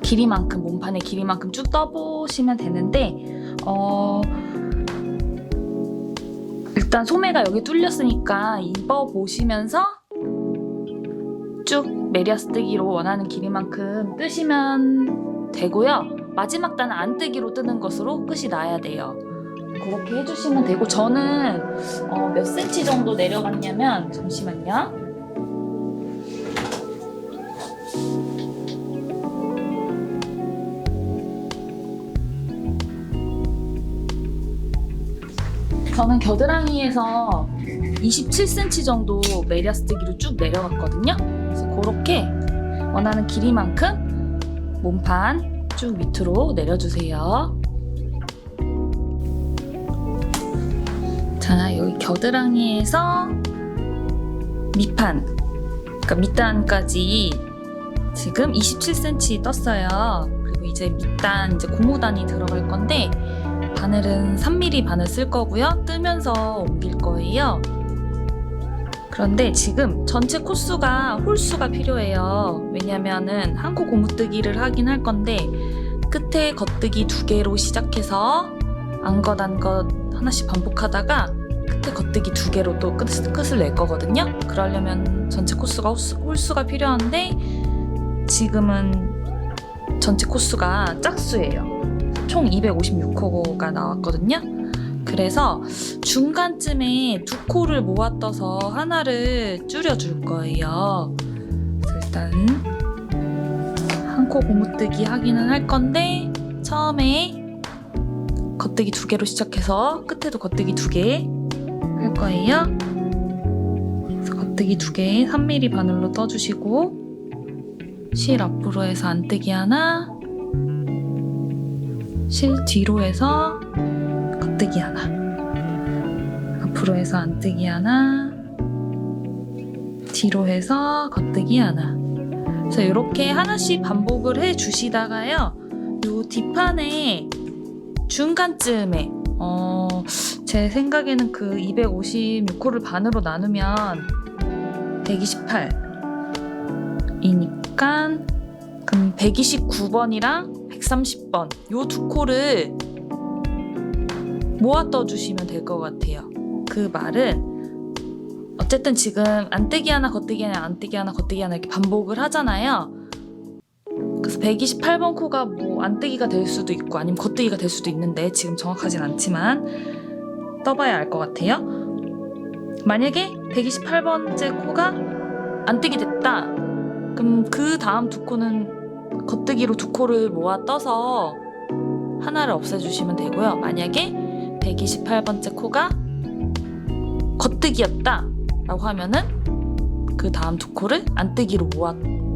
길이만큼, 몸판의 길이만큼 쭉 떠보시면 되는데 일단 소매가 여기 뚫렸으니까 입어보시면서 쭉 메리아스 뜨기로 원하는 길이만큼 뜨시면 되고요. 마지막 단은 안뜨기로 뜨는 것으로 끝이 나야 돼요. 그렇게 해주시면 되고 저는 몇 cm 정도 내려갔냐면 잠시만요. 저는 겨드랑이에서 27cm 정도 메리아스 뜨기로 쭉 내려갔거든요. 그래서 그렇게 원하는 길이만큼 몸판 쭉 밑으로 내려주세요. 자, 여기 겨드랑이에서 밑판, 그러니까 밑단까지 지금 27cm 떴어요. 그리고 이제 밑단, 이제 고무단이 들어갈 건데 바늘은 3mm 바늘 쓸 거고요. 뜨면서 옮길 거예요. 그런데 지금 전체 코수가 홀수가 필요해요. 왜냐면은 한 코 고무뜨기를 하긴 할 건데 끝에 겉뜨기 2개로 시작해서 안겉 하나씩 반복하다가 끝에 겉뜨기 2개로 또 끝을 낼 거거든요. 그러려면 전체 코수가 홀수가 필요한데 지금은 전체 코수가 짝수예요. 총 256호가 나왔거든요. 그래서 중간쯤에 2코를 모아 떠서 하나를 줄여줄 거예요. 그래서 일단 한 코 고무뜨기 하기는 할 건데 처음에 겉뜨기 2개로 시작해서 끝에도 겉뜨기 2개 할 거예요. 그래서 겉뜨기 2개 3mm 바늘로 떠주시고 실 앞으로 해서 안뜨기 하나, 실 뒤로 해서 겉뜨기 하나, 앞으로 해서 안뜨기 하나, 뒤로 해서 겉뜨기 하나. 그래서 이렇게 하나씩 반복을 해 주시다가요, 요 뒷판에 중간쯤에 제 생각에는 그 256호를 반으로 나누면 128이니까 그럼 129번이랑 130번 요 2코를 모아 떠주시면 될 것 같아요. 그 말은 어쨌든 지금 안뜨기 하나 겉뜨기 하나 안뜨기 하나 겉뜨기 하나 이렇게 반복을 하잖아요. 그래서 128번 코가 뭐 안뜨기가 될 수도 있고 아니면 겉뜨기가 될 수도 있는데 지금 정확하진 않지만 떠봐야 알 것 같아요. 만약에 128번째 코가 안뜨기 됐다. 그럼 그 다음 두 코는 겉뜨기로 두 코를 모아 떠서 하나를 없애주시면 되고요. 만약에 128번째 코가 겉뜨기였다 라고 하면은 그 다음 두 코를 안뜨기로 모아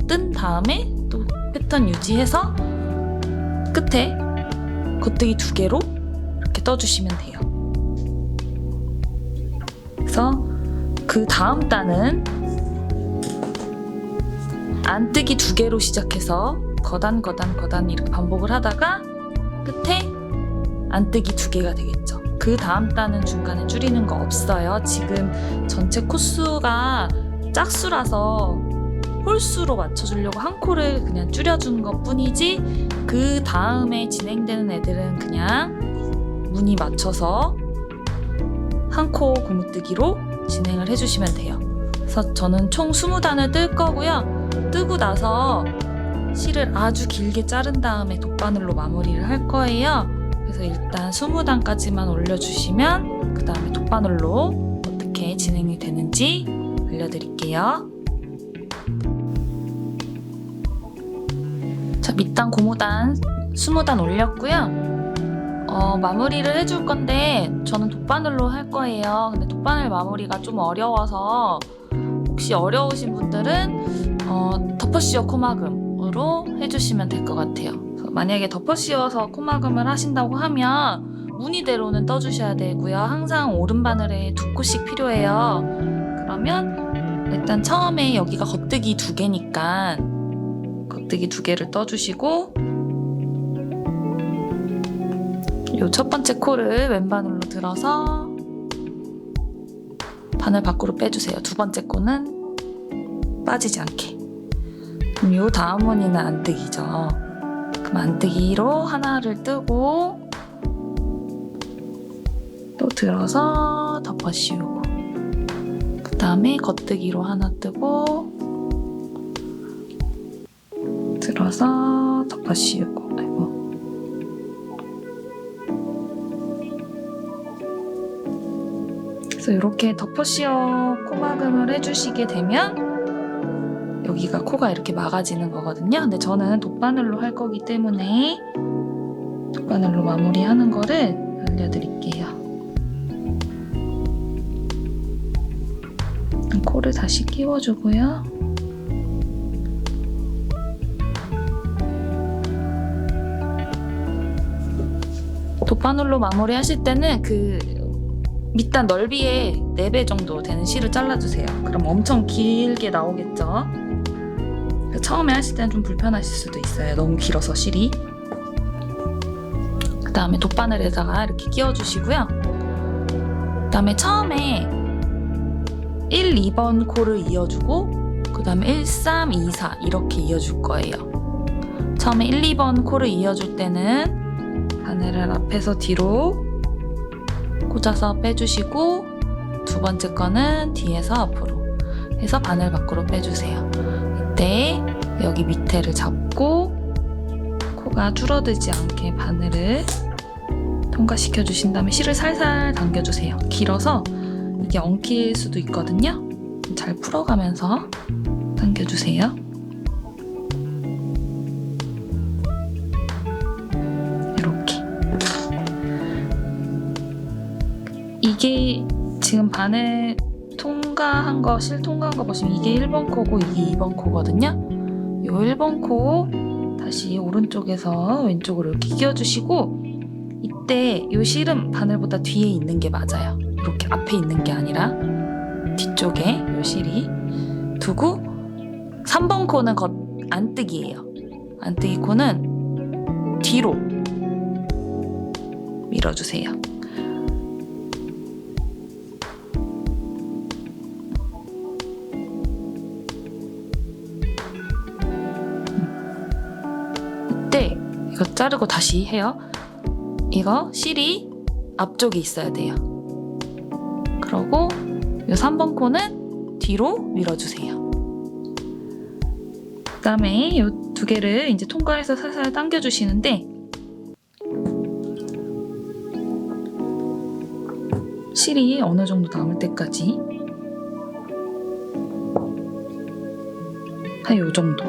뜬 다음에 또 패턴 유지해서 끝에 겉뜨기 두 개로 이렇게 떠주시면 돼요. 그래서 그 다음 단은 안뜨기 두 개로 시작해서 거단 이렇게 반복을 하다가 끝에 안뜨기 두 개가 되겠죠. 그 다음 단은 중간에 줄이는 거 없어요. 지금 전체 코수가 짝수라서 홀수로 맞춰주려고 한 코를 그냥 줄여준 것 뿐이지 그 다음에 진행되는 애들은 그냥 무늬 맞춰서 한 코 고무뜨기로 진행을 해주시면 돼요. 그래서 저는 총 20단을 뜰 거고요. 뜨고 나서 실을 아주 길게 자른 다음에 돗바늘로 마무리를 할 거예요. 그래서 일단 20단까지만 올려주시면 그 다음에 돗바늘로 어떻게 진행이 되는지 알려드릴게요. 자, 밑단, 고무단 20단 올렸고요. 마무리를 해줄 건데 저는 돗바늘로 할 거예요. 근데 돗바늘 마무리가 좀 어려워서 혹시 어려우신 분들은 덮어씌워 코막음으로 해주시면 될 것 같아요. 만약에 덮어씌워서 코막음을 하신다고 하면 무늬대로는 떠주셔야 되고요. 항상 오른바늘에 두 코씩 필요해요. 그러면 일단 처음에 여기가 겉뜨기 두 개니까 겉뜨기 두 개를 떠주시고 요 첫 번째 코를 왼바늘로 들어서 바늘 밖으로 빼주세요. 두 번째 코는 빠지지 않게. 그럼 요 다음 무늬는 안뜨기죠. 그럼 안뜨기로 하나를 뜨고 또 들어서 덮어씌우고 그 다음에 겉뜨기로 하나 뜨고 들어서 덮어씌우고 그래서 이렇게 덮어씌워 코막음을 해주시게 되면 여기가 코가 이렇게 막아지는 거거든요. 근데 저는 돗바늘로 할 거기 때문에 돗바늘로 마무리하는 거를 알려드릴게요. 코를 다시 끼워주고요. 돗바늘로 마무리 하실 때는 그 밑단 넓이의 4배 정도 되는 실을 잘라주세요. 그럼 엄청 길게 나오겠죠? 처음에 하실 때는 좀 불편하실 수도 있어요. 너무 길어서 실이. 그 다음에 돗바늘에다가 이렇게 끼워주시고요. 그 다음에 처음에 1, 2번 코를 이어주고 그 다음에 1, 3, 2, 4 이렇게 이어줄 거예요. 처음에 1, 2번 코를 이어줄 때는 바늘을 앞에서 뒤로 꽂아서 빼주시고 두 번째 거는 뒤에서 앞으로 해서 바늘 밖으로 빼주세요. 이때 여기 밑에를 잡고 코가 줄어들지 않게 바늘을 통과시켜 주신 다음에 실을 살살 당겨주세요. 길어서 이게 엉킬 수도 있거든요. 잘 풀어가면서 당겨주세요. 이게 지금 바늘 통과한 거, 실 통과한 거 보시면 이게 1번 코고 이게 2번 코거든요. 요 1번 코 다시 오른쪽에서 왼쪽으로 이렇게 끼워주시고 이때 요 실은 바늘보다 뒤에 있는 게 맞아요. 이렇게 앞에 있는 게 아니라 뒤쪽에 요 실이 두고 3번 코는 안뜨기예요. 안뜨기 코는 뒤로 밀어주세요. 이거 자르고 다시 해요. 이거 실이 앞쪽에 있어야 돼요. 그러고 이 3번 코는 뒤로 밀어주세요. 그다음에 이 두 개를 이제 통과해서 살살 당겨주시는데 실이 어느 정도 남을 때까지 한 요 정도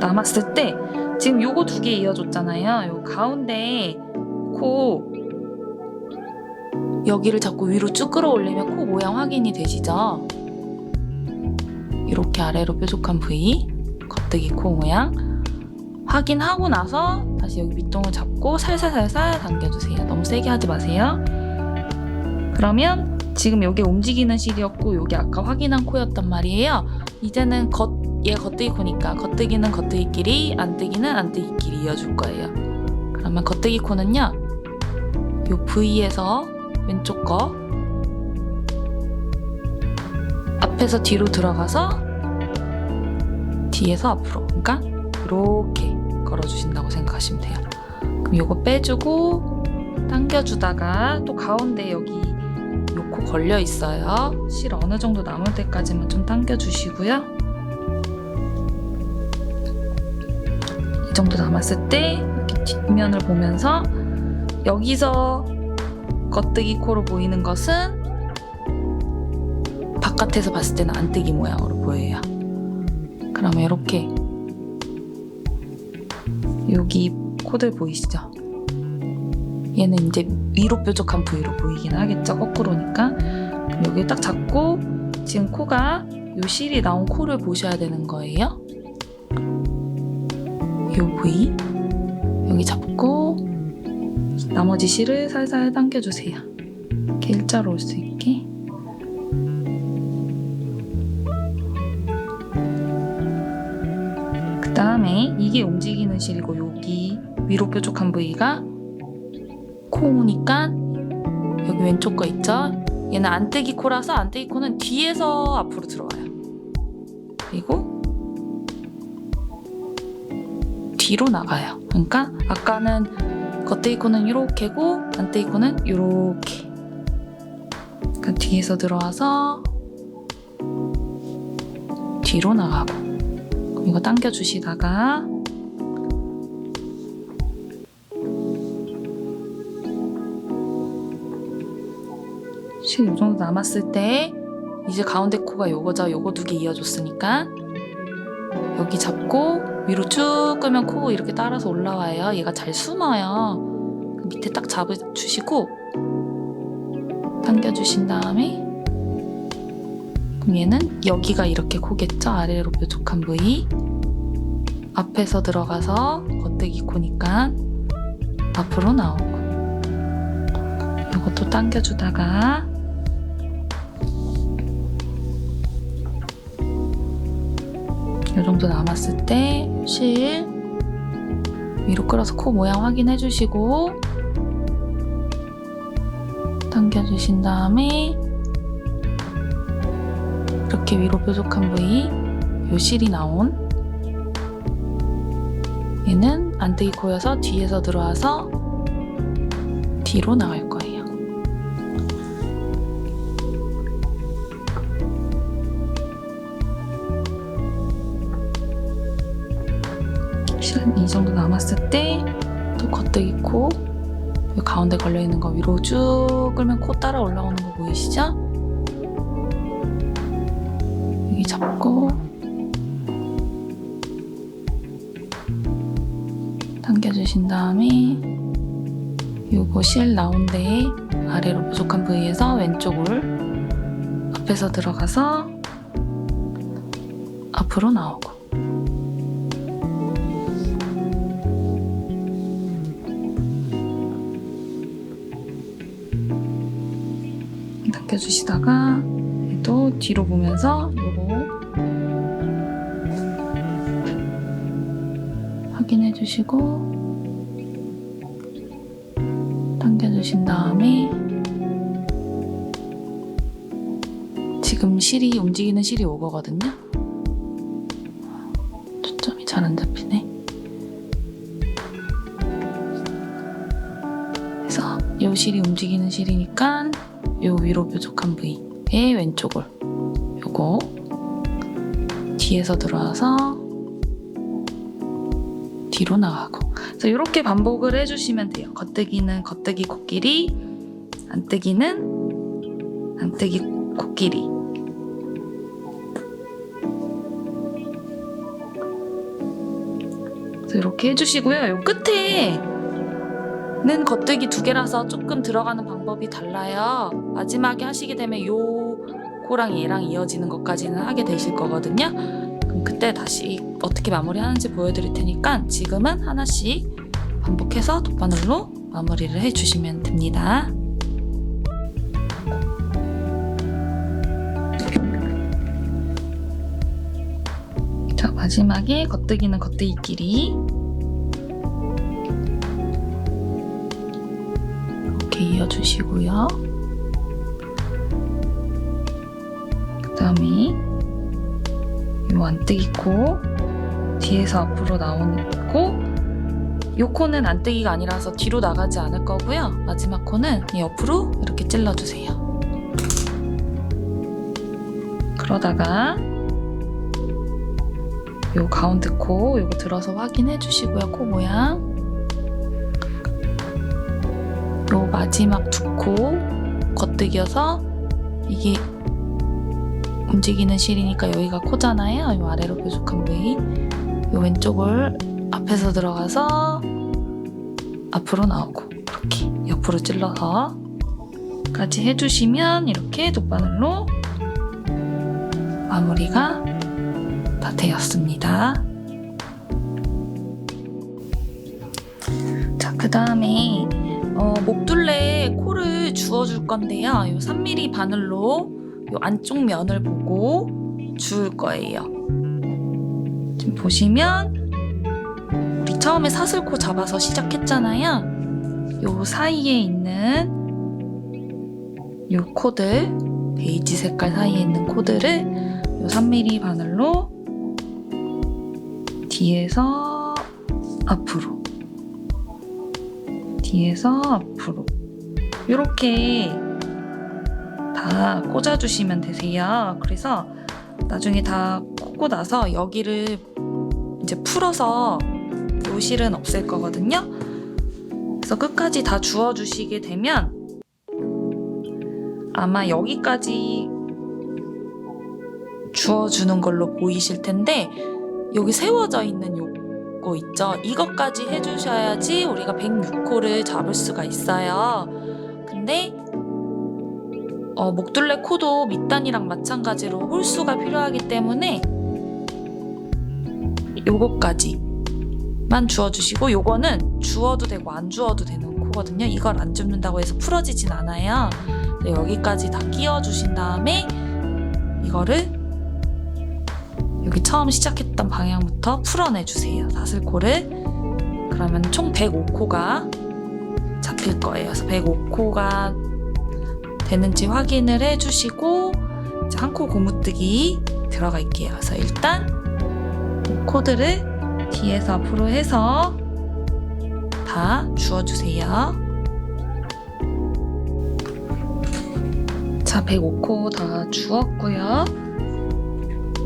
남았을 때 지금 요거 두 개 이어줬잖아요. 요 가운데 코 여기를 자꾸 위로 쭉 끌어올리면 코 모양 확인이 되시죠? 이렇게 아래로 뾰족한 부위 겉뜨기 코 모양 확인하고 나서 다시 여기 밑동을 잡고 살살살살 당겨주세요. 너무 세게 하지 마세요. 그러면 지금 여기 움직이는 실이었고 여기 아까 확인한 코였단 말이에요. 이제는 얘 겉뜨기 코니까 겉뜨기는 겉뜨기끼리 안뜨기는 안뜨기끼리 이어줄 거예요. 그러면 겉뜨기 코는요. 요 부위에서 왼쪽 거 앞에서 뒤로 들어가서 뒤에서 앞으로 그러니까 이렇게 걸어주신다고 생각하시면 돼요. 그럼 요거 빼주고 당겨주다가 또 가운데 여기 요 코 걸려 있어요. 실 어느 정도 남을 때까지만 좀 당겨주시고요. 이 정도 남았을 때 이렇게 뒷면을 보면서 여기서 겉뜨기 코로 보이는 것은 바깥에서 봤을 때는 안뜨기 모양으로 보여요. 그러면 이렇게 여기 코들 보이시죠? 얘는 이제 위로 뾰족한 부위로 보이긴 하겠죠? 거꾸로니까. 그럼 여기 딱 잡고 지금 코가 요 실이 나온 코를 보셔야 되는 거예요. 요 부위 여기 잡고 나머지 실을 살살 당겨주세요. 이렇게 일자로 올 수 있게. 그 다음에 이게 움직이는 실이고 여기 위로 뾰족한 부위가 코니까 여기 왼쪽 거 있죠? 얘는 안뜨기 코라서 안뜨기 코는 뒤에서 앞으로 들어와요. 그리고 뒤로 나가요. 그러니까 아까는 겉뜨기 코는 이렇게고 안뜨기 코는 이렇게. 그러니까 뒤에서 들어와서 뒤로 나가고. 그럼 이거 당겨주시다가 실 이 정도 남았을 때 이제 가운데 코가 요거죠. 요거 두 개 이어줬으니까 여기 잡고 위로 쭉 끌면 코 이렇게 따라서 올라와요. 얘가 잘 숨어요. 밑에 딱 잡아주시고 당겨주신 다음에 그럼 얘는 여기가 이렇게 코겠죠. 아래로 뾰족한 부위 앞에서 들어가서 겉뜨기 코니까 앞으로 나오고 이것도 당겨주다가 이 정도 남았을 때 실 위로 끌어서 코 모양 확인해 주시고 당겨주신 다음에 이렇게 위로 뾰족한 부위 요 실이 나온 얘는 안뜨기 코여서 뒤에서 들어와서 뒤로 나갈 거예요. 실은 이 정도 남았을 때 또 겉뜨기 코 이 가운데 걸려있는 거 위로 쭉 끌면 코 따라 올라오는 거 보이시죠? 여기 잡고 당겨주신 다음에 요거 실 나온 데에 아래로 부족한 부위에서 왼쪽을 앞에서 들어가서 앞으로 나오고 당겨주시다가 또 뒤로 보면서 요거 확인해 주시고 당겨주신 다음에 지금 실이 움직이는 실이 오거든요. 초점이 잘 안 잡히네. 그래서 요 실이 움직이는 실이니까 요 위로 뾰족한 부위의 왼쪽을 요거 뒤에서 들어와서 뒤로 나가고. 그래서 이렇게 반복을 해주시면 돼요. 겉뜨기는 겉뜨기 코끼리, 안뜨기는 안뜨기 코끼리. 그래서 이렇게 해주시고요. 요 끝에는 겉뜨기 2개라서 조금 들어가는 방법이 달라요. 마지막에 하시게 되면 요 코랑 얘랑 이어지는 것까지는 하게 되실 거거든요. 그럼 그때 다시 어떻게 마무리하는지 보여드릴 테니까 지금은 하나씩 반복해서 돗바늘로 마무리를 해주시면 됩니다. 자, 마지막에 겉뜨기는 겉뜨기끼리 이렇게 이어주시고요. 그 다음에 요 안뜨기 코 뒤에서 앞으로 나오고, 요 코는 안뜨기가 아니라서 뒤로 나가지 않을 거고요. 마지막 코는 옆으로 이렇게 찔러주세요. 그러다가 요 가운데 코 요거 들어서 확인해 주시고요. 코 모양 요 마지막 2코 겉뜨기여서 이게 움직이는 실이니까 여기가 코잖아요. 요 아래로 뾰족한 부위 요 왼쪽을 앞에서 들어가서 앞으로 나오고 이렇게 옆으로 찔러서 까지 해주시면 이렇게 돗바늘로 마무리가 다 되었습니다. 자, 그 다음에 목둘레 코를 주워줄 건데요. 요 3mm 바늘로 요 안쪽 면을 보고 주울 거예요. 지금 보시면 우리 처음에 사슬코 잡아서 시작했잖아요. 요 사이에 있는 요 코들, 베이지 색깔 사이에 있는 코들을 요 3mm 바늘로 뒤에서 앞으로, 뒤에서 앞으로 이렇게 다 꽂아주시면 되세요. 그래서 나중에 다 꽂고 나서 여기를 이제 풀어서 요 실은 없앨 거거든요. 그래서 끝까지 다 주워주시게 되면 아마 여기까지 주워주는 걸로 보이실 텐데, 여기 세워져 있는 요거 있죠? 이것까지 해주셔야지 우리가 106코를 잡을 수가 있어요. 근데 목둘레 코도 밑단이랑 마찬가지로 홀수가 필요하기 때문에 요거까지만 주워주시고, 요거는 주워도 되고 안 주워도 되는 코거든요. 이걸 안 줍는다고 해서 풀어지진 않아요. 여기까지 다 끼워주신 다음에 이거를 여기 처음 시작했던 방향부터 풀어내주세요. 사슬코를. 그러면 총 105코가 잡힐 거예요. 그래서 105코가 되는지 확인을 해주시고 한 코 고무뜨기 들어갈게요. 그래서 일단 코들을 뒤에서 앞으로 해서 다 주워주세요. 자, 105코 다 주웠고요.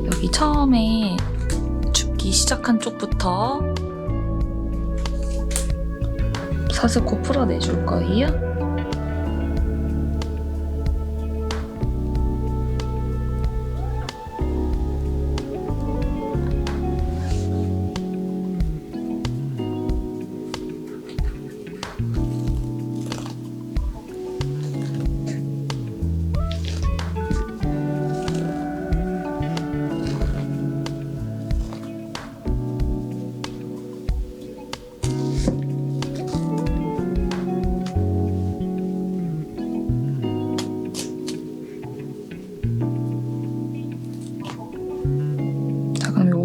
여기 처음에 줍기 시작한 쪽부터 사슬코 풀어내줄 거예요.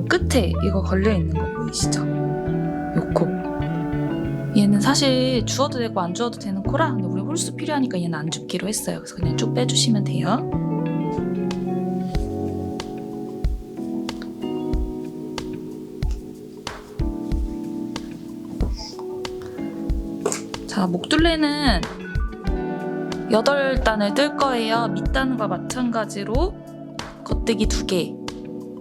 끝에 이거 걸려있는 거 보이시죠? 요 코. 얘는 사실 주워도 되고 안 주워도 되는 코라, 근데 우리 홀수 필요하니까 얘는 안 줍기로 했어요. 그래서 그냥 쭉 빼주시면 돼요. 자, 목둘레는 8단을 뜰 거예요. 밑단과 마찬가지로 겉뜨기 2개.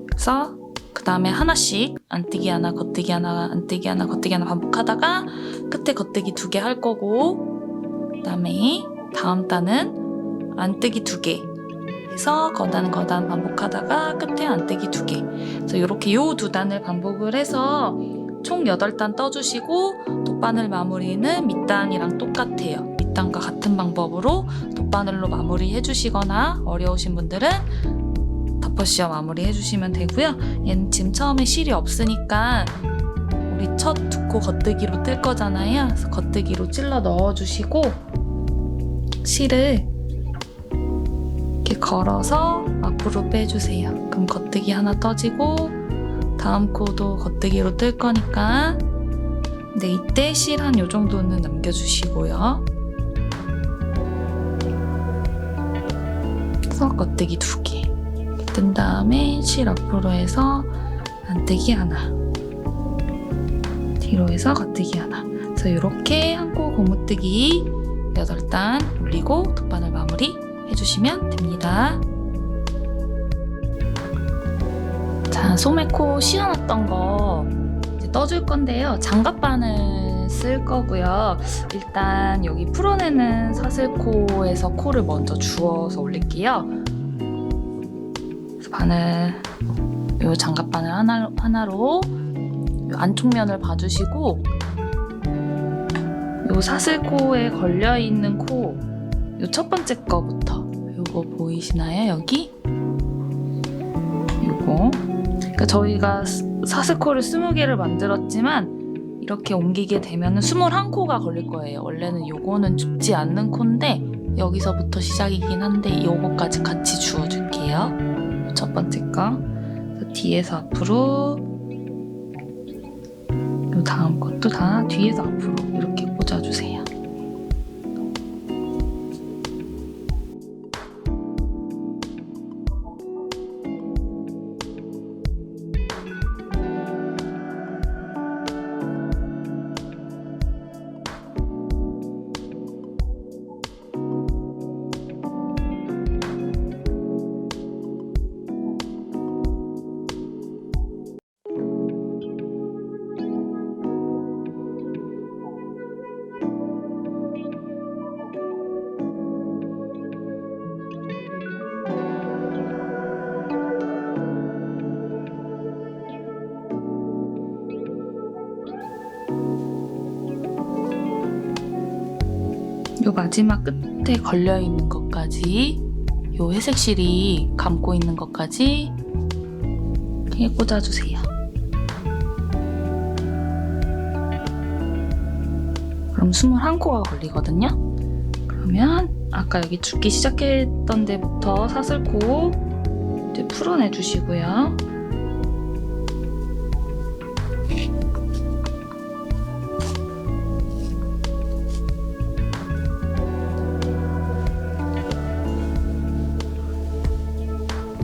그래서 그 다음에 하나씩 안뜨기 하나, 겉뜨기 하나, 안뜨기 하나, 겉뜨기 하나 반복하다가 끝에 겉뜨기 2개 할 거고, 그 다음에 다음 단은 안뜨기 2개 해서 거단 반복하다가 끝에 안뜨기 2개. 그래서 이렇게 요 2단을 반복을 해서 총 8단 떠주시고, 돗바늘 마무리는 밑단이랑 똑같아요. 밑단과 같은 방법으로 돗바늘로 마무리 해주시거나 어려우신 분들은 덮어씌워 마무리 해주시면 되고요. 얘는 지금 처음에 실이 없으니까 우리 첫 2코 겉뜨기로 뜰 거잖아요. 그래서 겉뜨기로 찔러 넣어주시고 실을 이렇게 걸어서 앞으로 빼주세요. 그럼 겉뜨기 하나 떠지고 다음 코도 겉뜨기로 뜰 거니까 네, 이때 실 한 요 정도는 남겨주시고요. 그래서 겉뜨기 2개 뜬 다음에 실 앞으로 해서 안뜨기 하나, 뒤로 해서 겉뜨기 하나. 그래서 이렇게 한 코 고무뜨기 8단 올리고 돗바늘 마무리 해주시면 됩니다. 자, 소매코 씌워놨던 거 이제 떠줄 건데요. 장갑바늘 쓸 거고요. 일단 여기 풀어내는 사슬코에서 코를 먼저 주워서 올릴게요. 그래서 바늘, 요 장갑바늘 하나로 요 안쪽 면을 봐주시고, 요 사슬코에 걸려있는 코, 요 첫 번째 거부터, 요거 보이시나요? 여기? 요거. 그러니까 저희가 사슬코를 20개를 만들었지만 이렇게 옮기게 되면 21코가 걸릴 거예요. 원래는 요거는 줍지 않는 코인데 여기서부터 시작이긴 한데 요거까지 같이 주워줄게요. 첫 번째 거. 뒤에서 앞으로, 요 다음 것도 다 뒤에서 앞으로 이렇게 꽂아주세요. 요 마지막 끝에 걸려있는 것까지, 요 회색 실이 감고 있는 것까지 이렇게 꽂아주세요. 그럼 21코가 걸리거든요. 그러면 아까 여기 줍기 시작했던 데부터 사슬코 이제 풀어내 주시고요.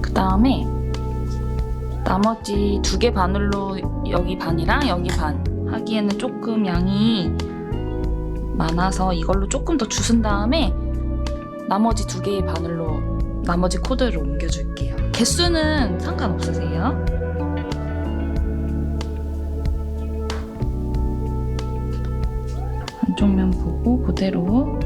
그 다음에 나머지 2개 바늘로 여기 반이랑 여기 반 하기에는 조금 양이 많아서 이걸로 조금 더 주순 다음에 나머지 2개의 바늘로 나머지 코드를 옮겨줄게요. 개수는 상관없으세요. 한쪽 면 보고 그대로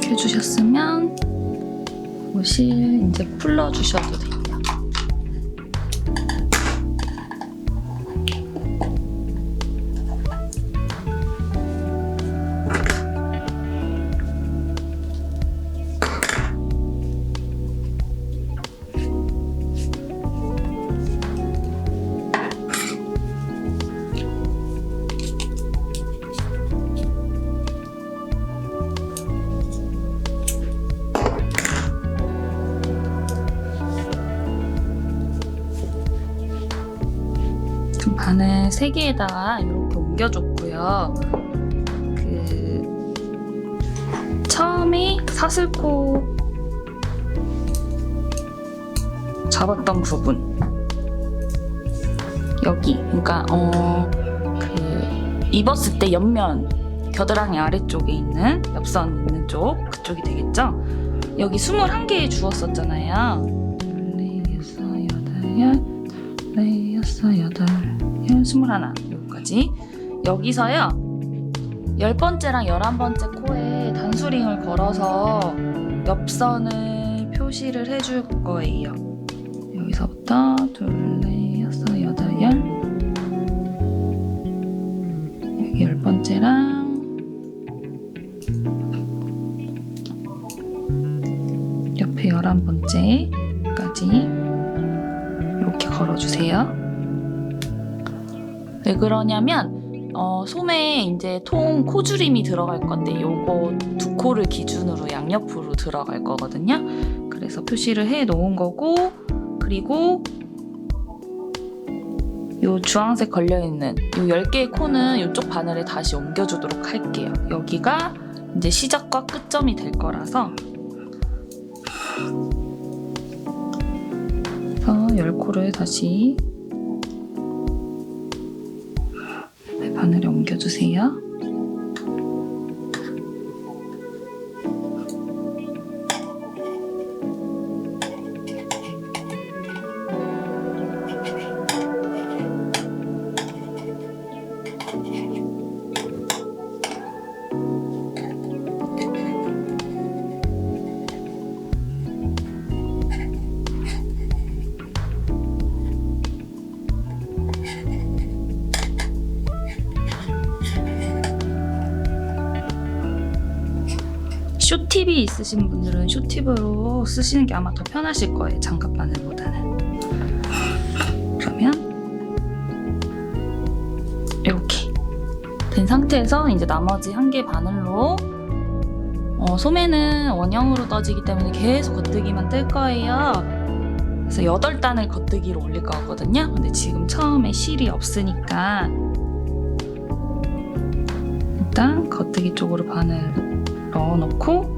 이렇게 해주셨으면 옷을 이제 풀러주셔도 돼요. 바늘 3개에다가 이렇게 옮겨줬고요. 처음에 사슬코 잡았던 부분 여기, 그러니까 입었을 때 옆면 겨드랑이 아래쪽에 있는 엽선 있는 쪽, 그쪽이 되겠죠? 여기 21개 주었었잖아요. 21, 여기까지. 여기서요 10번째랑 11번째 코에 단수링을 걸어서 엽선을 표시를 해줄 거예요. 여기서부터 2, 4, 6, 8, 10. 여기 10번째랑 옆에 11번째까지 이렇게 걸어주세요. 왜 그러냐면 솜에 이제 통 코주림이 들어갈 건데 요거 2코를 기준으로 양옆으로 들어갈 거거든요. 그래서 표시를 해 놓은 거고, 그리고 요 주황색 걸려있는 요 10개의 코는 이쪽 바늘에 다시 옮겨주도록 할게요. 여기가 이제 시작과 끝점이 될 거라서. 그래서 10코를 다시 바늘에 옮겨주세요. 쇼팁이 있으신 분들은 쇼팁으로 쓰시는 게 아마 더 편하실 거예요, 장갑 바늘보다는. 그러면 이렇게 된 상태에서 이제 나머지 1개 바늘로 솜에는 원형으로 떠지기 때문에 계속 겉뜨기만 뜰 거예요. 그래서 8단을 겉뜨기로 올릴 거거든요. 근데 지금 처음에 실이 없으니까 일단 겉뜨기 쪽으로 바늘 넣어놓고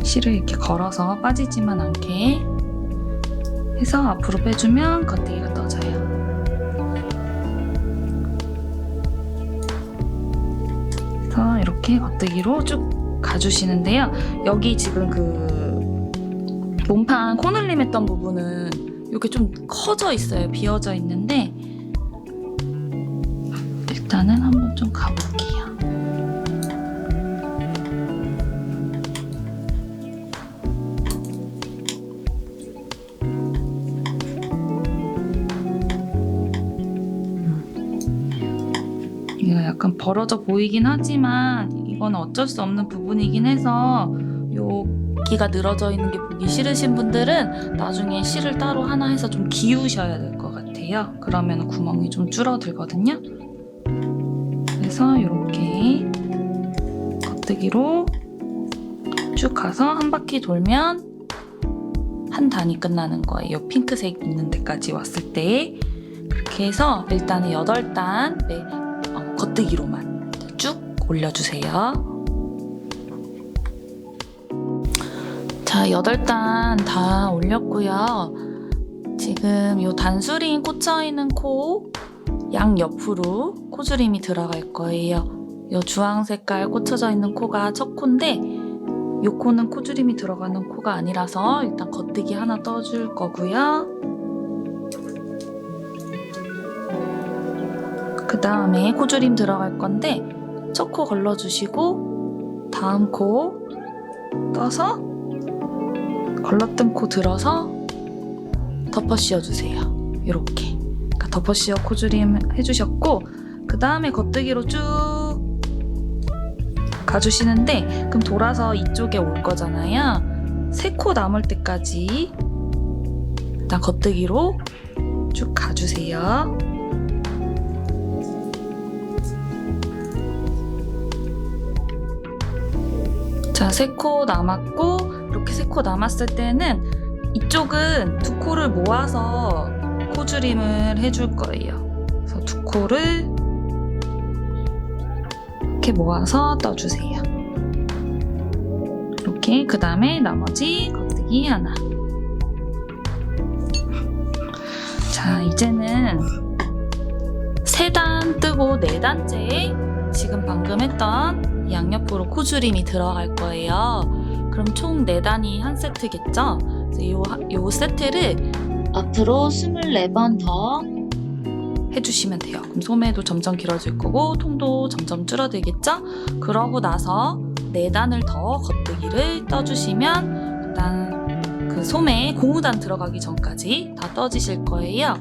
실을 이렇게 걸어서 빠지지만 않게 해서 앞으로 빼주면 겉뜨기가 떠져요. 그래서 이렇게 겉뜨기로 쭉 가주시는데요. 여기 지금 몸판 코늘림 했던 부분은 이렇게 좀 커져 있어요. 비어져 있는데 일단은 한번 좀 가볼게요. 이거 약간 벌어져 보이긴 하지만 이건 어쩔 수 없는 부분이긴 해서 여기가 늘어져 있는 게 보기 싫으신 분들은 나중에 실을 따로 하나 해서 좀 기우셔야 될 것 같아요. 그러면 구멍이 좀 줄어들거든요. 그래서 이렇게 겉뜨기로 쭉 가서 한 바퀴 돌면 한 단이 끝나는 거예요. 핑크색 있는 데까지 왔을 때. 그렇게 해서 일단은 8단 겉뜨기로만 쭉 올려주세요. 자, 8단 다 올렸고요. 지금 이 단수링 꽂혀있는 코 양옆으로 코주림이 들어갈 거예요. 이 주황 색깔 꽂혀져 있는 코가 첫 코인데 이 코는 코주림이 들어가는 코가 아니라서 일단 겉뜨기 하나 떠줄 거고요. 그 다음에 코주림 들어갈 건데 첫 코 걸러주시고 다음 코 떠서 걸렀던 코 들어서 덮어 씌워주세요. 이렇게. 그러니까 덮어 씌워 코줄임 해주셨고, 그 다음에 겉뜨기로 쭉 가주시는데, 그럼 돌아서 이쪽에 올 거잖아요. 3코 남을 때까지 일단 겉뜨기로 쭉 가주세요. 자, 3코 남았고, 이렇게 3코 남았을 때는 이쪽은 2코를 모아서 코줄임을 해줄 거예요. 그래서 2코를 이렇게 모아서 떠주세요. 이렇게. 그 다음에 나머지 겉뜨기 하나. 자, 이제는 3단 뜨고 4단째에 지금 방금 했던 이 양옆으로 코줄임이 들어갈 거예요. 그럼 총 4단이 한 세트겠죠? 그래서 요 세트를 앞으로 24번 더 해주시면 돼요. 그럼 소매도 점점 길어질 거고 통도 점점 줄어들겠죠? 그러고 나서 4단을 더 겉뜨기를 떠주시면 일단 그 소매 고무단 들어가기 전까지 다 떠지실 거예요.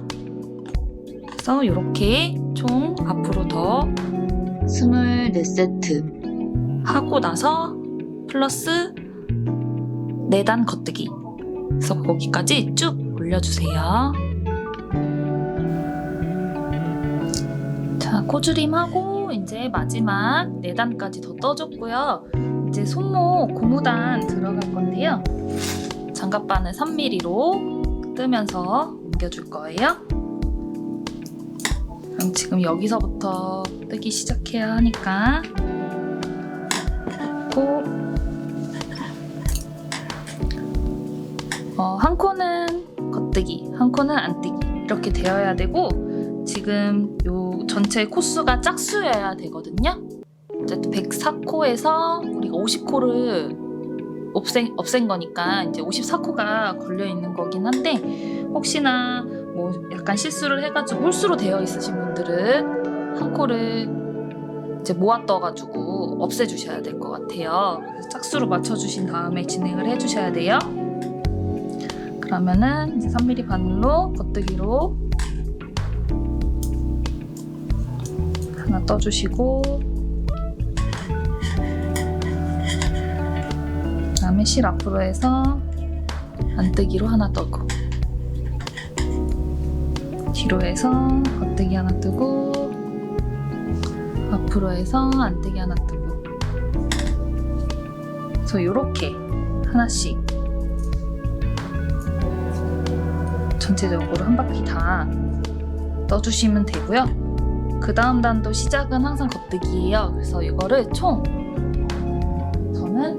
그래서 이렇게 총 앞으로 더 24세트 하고 나서 플러스 4단 겉뜨기. 그래서 거기까지 쭉 올려주세요. 자, 코줄임하고 이제 마지막 4단까지 더 떠줬고요. 이제 손목 고무단 들어갈 건데요. 장갑바늘 3mm로 뜨면서 옮겨줄 거예요. 그럼 지금 여기서부터 뜨기 시작해야 하니까 한 코는 겉뜨기, 한 코는 안뜨기 이렇게 되어야 되고, 지금 요 전체 코수가 짝수여야 되거든요. 어쨌든 104코에서 우리가 50코를 없앤 거니까 이제 54코가 걸려 있는 거긴 한데, 혹시나 뭐 약간 실수를 해가지고 홀수로 되어 있으신 분들은 한 코를 이제 모아 떠가지고 없애주셔야 될 것 같아요. 그래서 짝수로 맞춰주신 다음에 진행을 해주셔야 돼요. 그러면은 이제 3mm 바늘로 겉뜨기로 하나 떠주시고, 그 다음에 실 앞으로 해서 안뜨기로 하나 떠고, 뒤로 해서 겉뜨기 하나 뜨고, 앞으로 해서 안뜨기 하나 뜨고. 그래서 이렇게 하나씩 전체적으로 한 바퀴 다 떠주시면 되고요. 그 다음 단도 시작은 항상 겉뜨기예요. 그래서 이거를 총 저는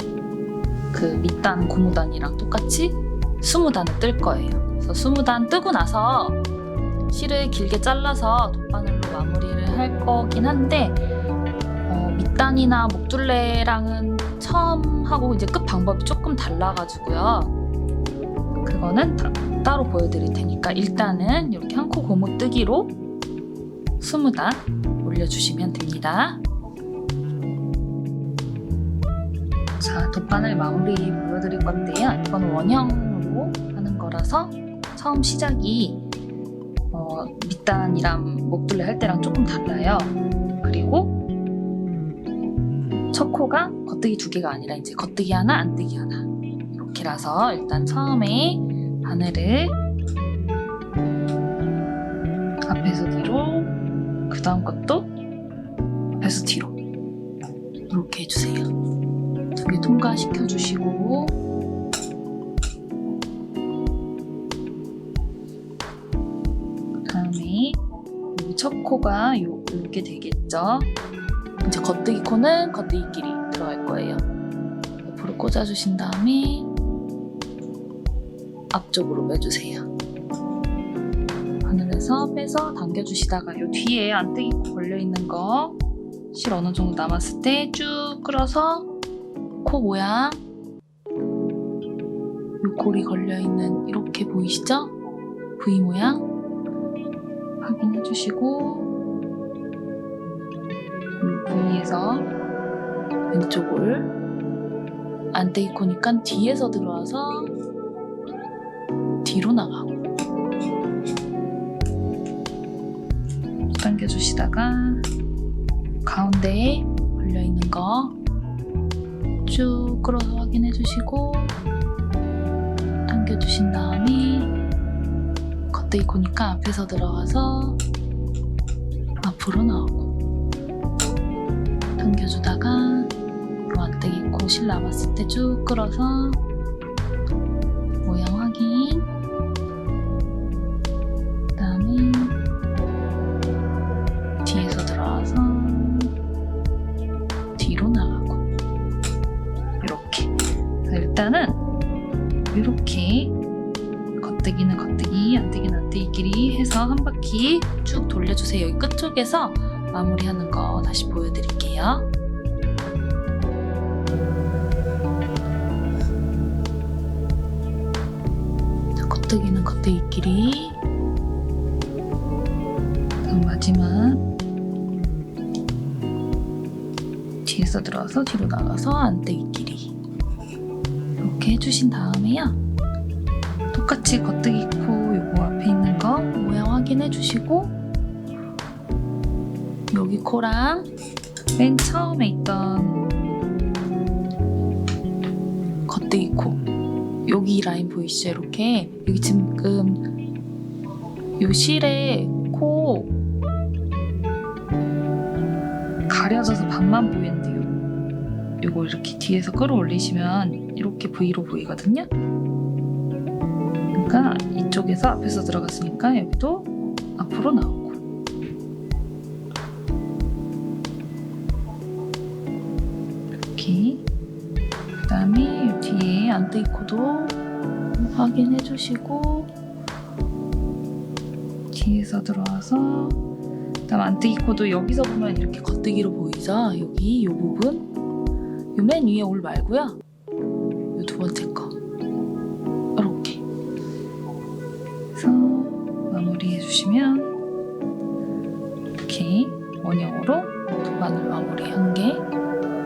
그 밑단 고무단이랑 똑같이 20단을 뜰 거예요. 그래서 20단 뜨고 나서 실을 길게 잘라서 돗바늘로 마무리를 할 거긴 한데, 밑단이나 목줄레랑은 처음 하고 이제 끝 방법이 조금 달라가지고요. 그거는 따로 보여드릴 테니까 일단은 이렇게 한 코 고무 뜨기로 20단 올려주시면 됩니다. 자, 돗바늘 마무리 보여드릴 건데요. 이건 원형으로 하는 거라서 처음 시작이 밑단이랑 목둘레 할 때랑 조금 달라요. 그리고 첫 코가 겉뜨기 2개가 아니라 이제 겉뜨기 하나, 안뜨기 하나 이렇게라서 일단 처음에 바늘을 앞에서 뒤로, 그 다음 것도 앞에서 뒤로 이렇게 해주세요. 2개 통과시켜주시고, 그다음에 여기 첫 코가 요게 되겠죠. 이제 겉뜨기 코는 겉뜨기끼리 들어갈 거예요. 옆으로 꽂아주신 다음에 앞쪽으로 빼주세요. 바늘에서 빼서 당겨주시다가 요 뒤에 안뜨기 코 걸려있는 거 실 어느 정도 남았을 때 쭉 끌어서 코 모양, 요 골이 걸려있는 이렇게 보이시죠? V 모양 확인해주시고, 이 V에서 왼쪽을 안떼이코니까 뒤에서 들어와서 뒤로 나가고 당겨주시다가 가운데에 걸려있는 거 쭉 끌어서 확인해 주시고 당겨주신 다음에 겉떼이코니까 앞에서 들어가서 앞으로 나오고 당겨주다가 요 안떼이코 실 남았을 때 쭉 끌어서 모양 확인 그 다음에 뒤에서 들어와서 뒤로 나가고 이렇게 일단은 이렇게 겉대기는 겉대기, 안떼기는 안떼기끼리 해서 한 바퀴 쭉 돌려주세요. 여기 끝쪽에서 마무리하는 거 다시 보여드릴게요. 자, 겉대기는 겉대기끼리 그럼 마지막 뒤에서 들어와서 뒤로 나가서 안떼기끼리 이렇게 해주신 다음에요. 똑같이 겉뜨기 코 요거 앞에 있는 거 모양 확인해 주시고 여기 코랑 맨 처음에 있던 겉뜨기 코 여기 라인 보이시죠? 이렇게 여기 지금 요 실에 코 가려져서 반만 보이는데 요거 이렇게 뒤에서 끌어올리시면 이렇게 V로 보이거든요. 그러니까 이쪽에서 앞에서 들어갔으니까 여기도 앞으로 나오고 이렇게 그 다음에 이 뒤에 안떼기 코도 확인해 주시고 뒤에서 들어와서 그 다음 안떼기 코도 여기서 보면 이렇게 겉뜨기로 보이죠? 여기 이 부분 요 맨 위에 올 말고요. 요 두 번째 거 이렇게 해서 마무리해 주시면 이렇게 원형으로 도관을 마무리한 게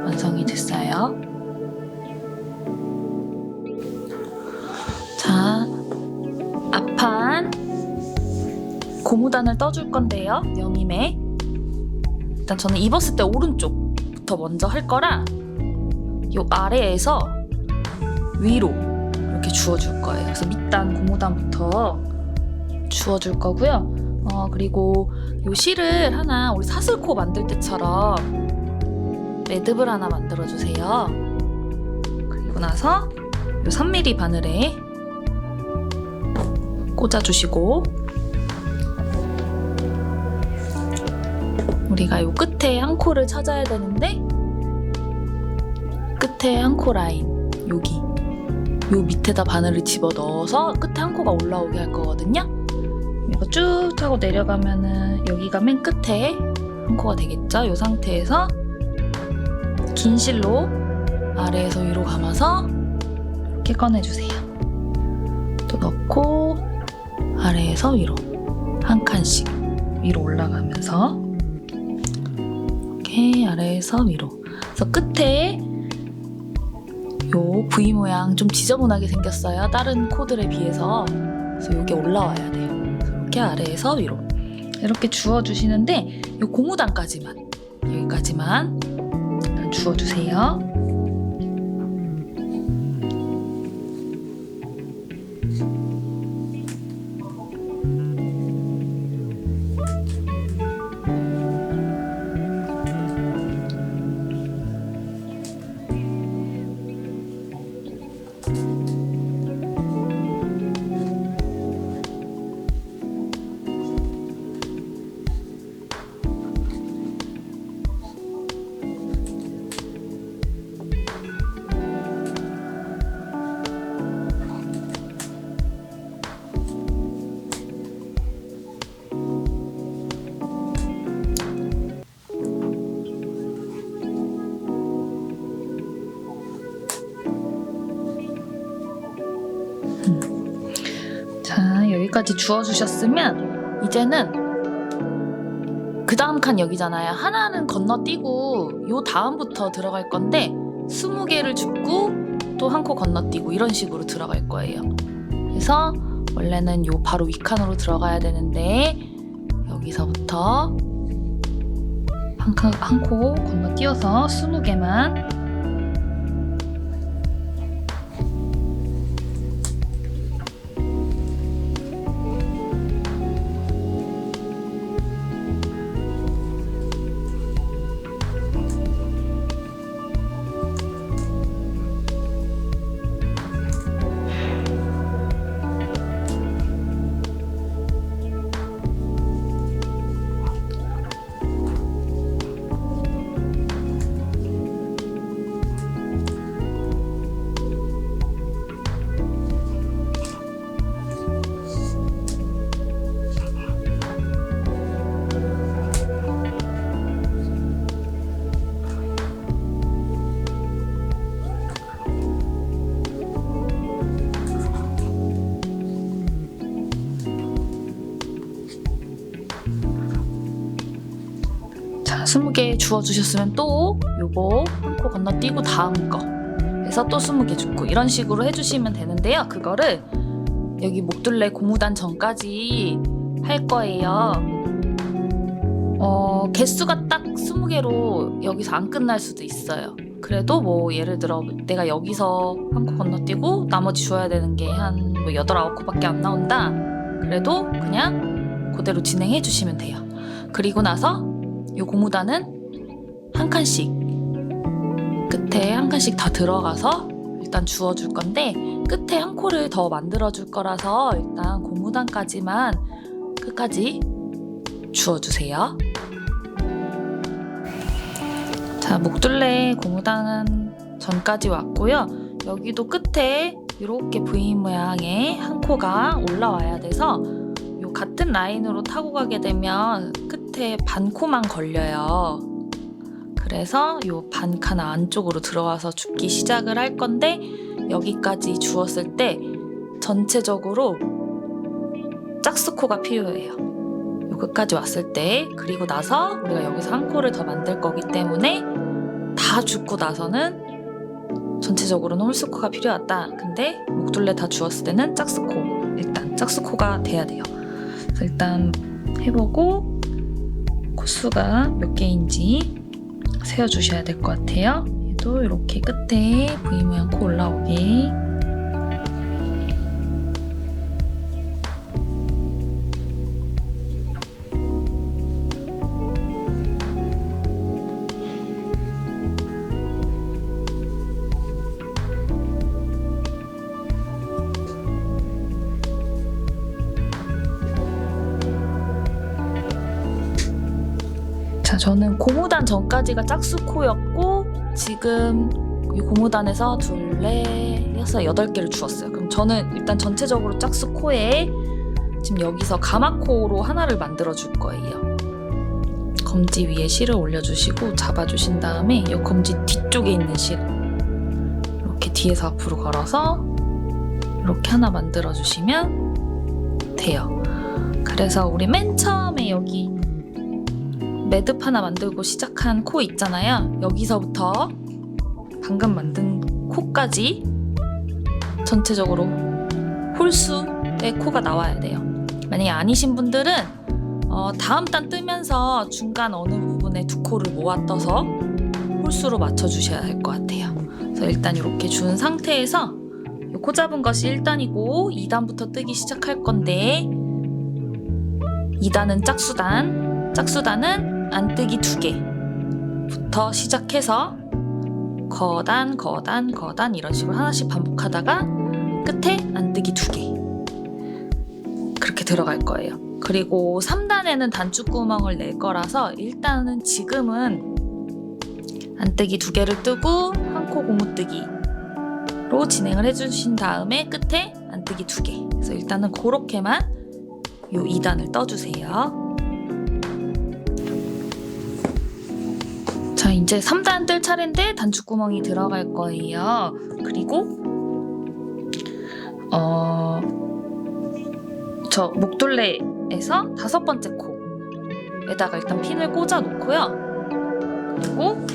완성이 됐어요. 자, 앞판 고무단을 떠줄 건데요. 여밈에 일단 저는 입었을 때 오른쪽부터 먼저 할 거라 요 아래에서 위로 이렇게 주워줄 거예요. 그래서 밑단 고무단부터 주워줄 거고요. 그리고 요 실을 하나 우리 사슬코 만들 때처럼 매듭을 하나 만들어주세요. 그리고 나서 요 3mm 바늘에 꽂아주시고 우리가 요 끝에 한 코를 찾아야 되는데 끝에 한 코 라인 여기 요 밑에다 바늘을 집어 넣어서 끝에 한 코가 올라오게 할 거거든요. 이거 쭉 타고 내려가면은 여기가 맨 끝에 한 코가 되겠죠. 요 상태에서 긴 실로 아래에서 위로 감아서 이렇게 꺼내주세요. 또 넣고 아래에서 위로 한 칸씩 위로 올라가면서 이렇게 아래에서 위로 그래서 끝에 요 V 모양 좀 지저분하게 생겼어요. 다른 코들에 비해서. 그래서 요게 올라와야 돼요. 이렇게 아래에서 위로 이렇게 주워주시는데 요 고무단까지만 여기까지만 주워주세요. 자, 여기까지 주워주셨으면 이제는 그 다음 칸 여기잖아요. 하나는 건너뛰고 요 다음부터 들어갈 건데 20개를 줍고 또 한 코 건너뛰고 이런 식으로 들어갈 거예요. 그래서 원래는 요 바로 윗칸으로 들어가야 되는데 여기서부터 한 코 건너뛰어서 20개만. 자, 20개 주워주셨으면 또 요거 한 코 건너뛰고 다음 거 해서 또 20개 줍고 이런 식으로 해주시면 되는데요. 그거를 여기 목둘레 고무단 전까지 할 거예요. 개수가 딱 20개로 여기서 안 끝날 수도 있어요. 그래도 뭐 예를 들어 내가 여기서 한 코 건너뛰고 나머지 줘야 되는 게 한 뭐 8, 9코밖에 안 나온다. 그래도 그냥 그대로 진행해 주시면 돼요. 그리고 나서 이 고무단은 한 칸씩 끝에 한 칸씩 다 들어가서 일단 주워줄 건데 끝에 한 코를 더 만들어줄 거라서 일단 고무단까지만 끝까지 주워주세요. 자, 목둘레 고무단은 전까지 왔고요. 여기도 끝에 이렇게 V 모양의 한 코가 올라와야 돼서 요 같은 라인으로 타고 가게 되면 끝에 반 코만 걸려요. 그래서 요 반 칸 안쪽으로 들어와서 줍기 시작을 할 건데 여기까지 주웠을 때 전체적으로 짝수코가 필요해요. 요 끝까지 왔을 때. 그리고 나서 우리가 여기서 한 코를 더 만들 거기 때문에 다 줍고 나서는 전체적으로는 홀수코가 필요하다. 근데 목둘레 다 주웠을 때는 짝수코, 일단 짝수코가 돼야 돼요. 그래서 일단 해보고 코수가 몇 개인지 세어주셔야 될 것 같아요. 얘도 이렇게 끝에 V 모양 코 올라오게. 자, 저는 고무단 전까지가 짝수코였고 지금 이 고무단에서 둘, 넷, 여섯, 8개를 주었어요. 그럼 저는 일단 전체적으로 짝수코에 지금 여기서 가마코로 하나를 만들어 줄 거예요. 검지 위에 실을 올려주시고 잡아주신 다음에 이 검지 뒤쪽에 있는 실 이렇게 뒤에서 앞으로 걸어서 이렇게 하나 만들어 주시면 돼요. 그래서 우리 맨 처음에 여기 매듭 하나 만들고 시작한 코 있잖아요. 여기서부터 방금 만든 코까지 전체적으로 홀수의 코가 나와야 돼요. 만약에 아니신 분들은 다음 단 뜨면서 중간 어느 부분에 2코를 모아 떠서 홀수로 맞춰주셔야 할 것 같아요. 그래서 일단 이렇게 준 상태에서 코 잡은 것이 1단이고 2단부터 뜨기 시작할 건데 2단은 짝수단은 안뜨기 2개부터 시작해서 거단 이런 식으로 하나씩 반복하다가 끝에 안뜨기 2개 그렇게 들어갈 거예요. 그리고 3단에는 단추구멍을 낼 거라서 일단은 지금은 안뜨기 2개를 뜨고 한 코 고무뜨기로 진행을 해주신 다음에 끝에 안뜨기 2개. 그래서 일단은 그렇게만 요 2단을 떠주세요. 자, 이제 3단 뜰 차례인데 단추구멍이 들어갈 거예요. 그리고 저 목둘레에서 5번째 코에다가 일단 핀을 꽂아 놓고요. 그리고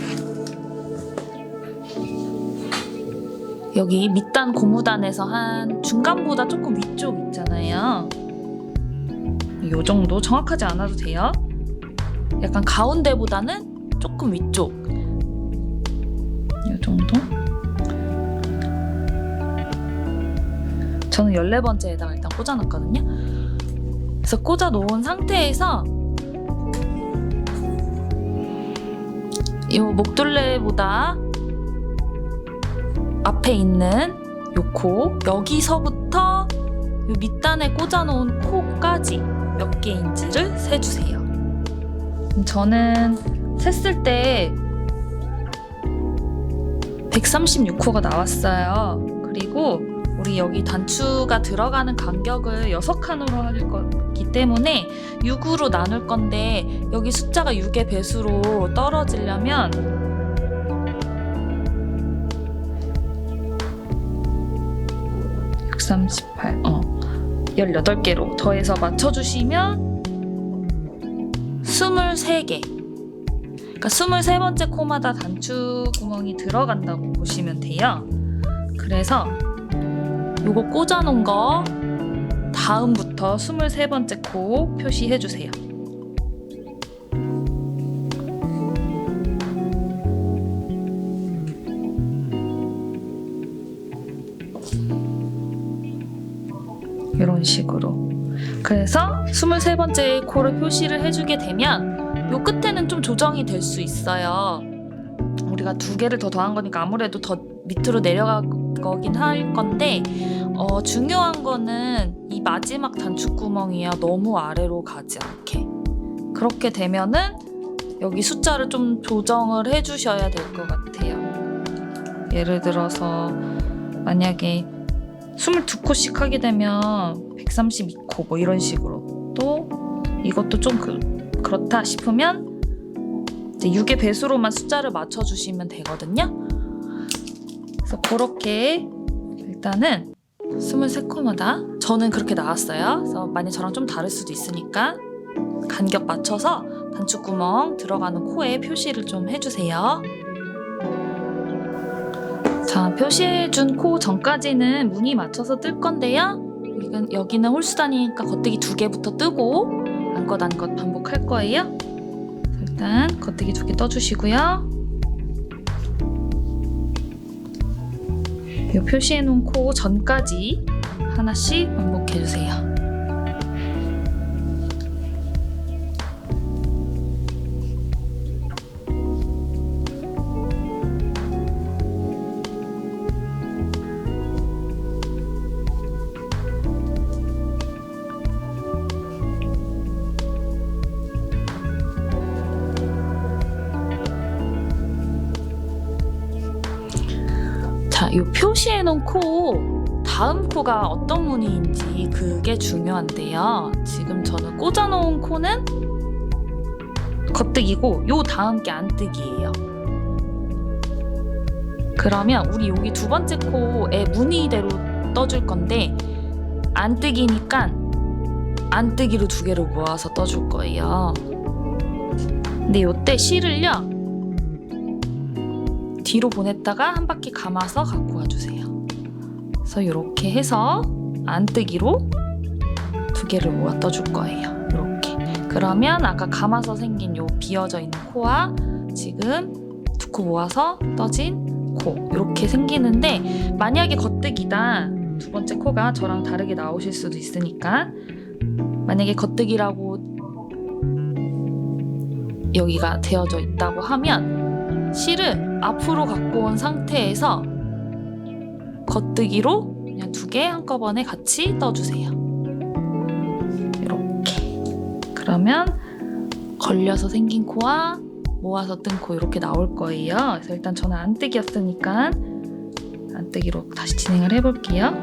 여기 밑단 고무단에서 한 중간보다 조금 위쪽 있잖아요. 요 정도 정확하지 않아도 돼요. 약간 가운데보다는 조금 위쪽. 요 정도. 저는 14번째에다가 일단 꽂아놨거든요. 그래서 꽂아놓은 상태에서 이 목둘레보다 앞에 있는 요 코, 여기서부터 요 밑단에 꽂아놓은 코까지 몇 개인지를 세주세요. 저는 셌을 때 136코가 나왔어요. 그리고 우리 여기 단추가 들어가는 간격을 6칸으로 할 거기 때문에 6으로 나눌 건데 여기 숫자가 6의 배수로 떨어지려면 638, 18개로 더해서 맞춰주시면 23개. 그러니까 23번째 코마다 단추 구멍이 들어간다고 보시면 돼요. 그래서 요거 꽂아놓은 거 다음부터 23번째 코 표시해주세요. 이런 식으로. 그래서 23번째 코를 표시를 해주게 되면 요 끝에는 좀 조정이 될 수 있어요. 우리가 2개를 더 더한 거니까 아무래도 더 밑으로 내려갈 거긴 할 건데 중요한 거는 이 마지막 단추구멍이야 너무 아래로 가지 않게. 그렇게 되면은 여기 숫자를 좀 조정을 해주셔야 될 것 같아요. 예를 들어서 만약에 22코씩 하게 되면 132코 뭐 이런 식으로. 또 이것도 좀 그렇다 싶으면 이제 6의 배수로만 숫자를 맞춰주시면 되거든요. 그래서 그렇게 일단은 23코마다 저는 그렇게 나왔어요. 그래서 만약 저랑 좀 다를 수도 있으니까 간격 맞춰서 단추구멍 들어가는 코에 표시를 좀 해주세요. 자, 표시해준 코 전까지는 무늬 맞춰서 뜰 건데요. 여기는 홀수단이니까 겉대기 2개부터 뜨고 안것 반복할 거예요. 일단 겉대기 2개 떠주시고요. 이 표시해놓은 코 전까지 하나씩 반복해주세요. 자, 이 표시해놓은 코 다음 코가 어떤 무늬인지 그게 중요한데요. 지금 저는 꽂아놓은 코는 겉뜨기고 요 다음 게 안뜨기예요. 그러면 우리 여기 2번째 코에 무늬대로 떠줄 건데 안뜨기니까 안뜨기로 2개를 모아서 떠줄 거예요. 근데 요때 실을요 뒤로 보냈다가 한 바퀴 감아서 갖고 와주세요. 그래서 이렇게 해서 안뜨기로 2개를 모아 떠줄 거예요. 이렇게. 그러면 아까 감아서 생긴 요 비어져 있는 코와 지금 2코 모아서 떠진 코 이렇게 생기는데 만약에 겉뜨기다 2번째 코가 저랑 다르게 나오실 수도 있으니까 만약에 겉뜨기라고 여기가 되어져 있다고 하면 실을 앞으로 갖고 온 상태에서 겉뜨기로 그냥 2개 한꺼번에 같이 떠주세요. 이렇게. 그러면 걸려서 생긴 코와 모아서 뜬 코 이렇게 나올 거예요. 그래서 일단 저는 안뜨기였으니까 안뜨기로 다시 진행을 해볼게요.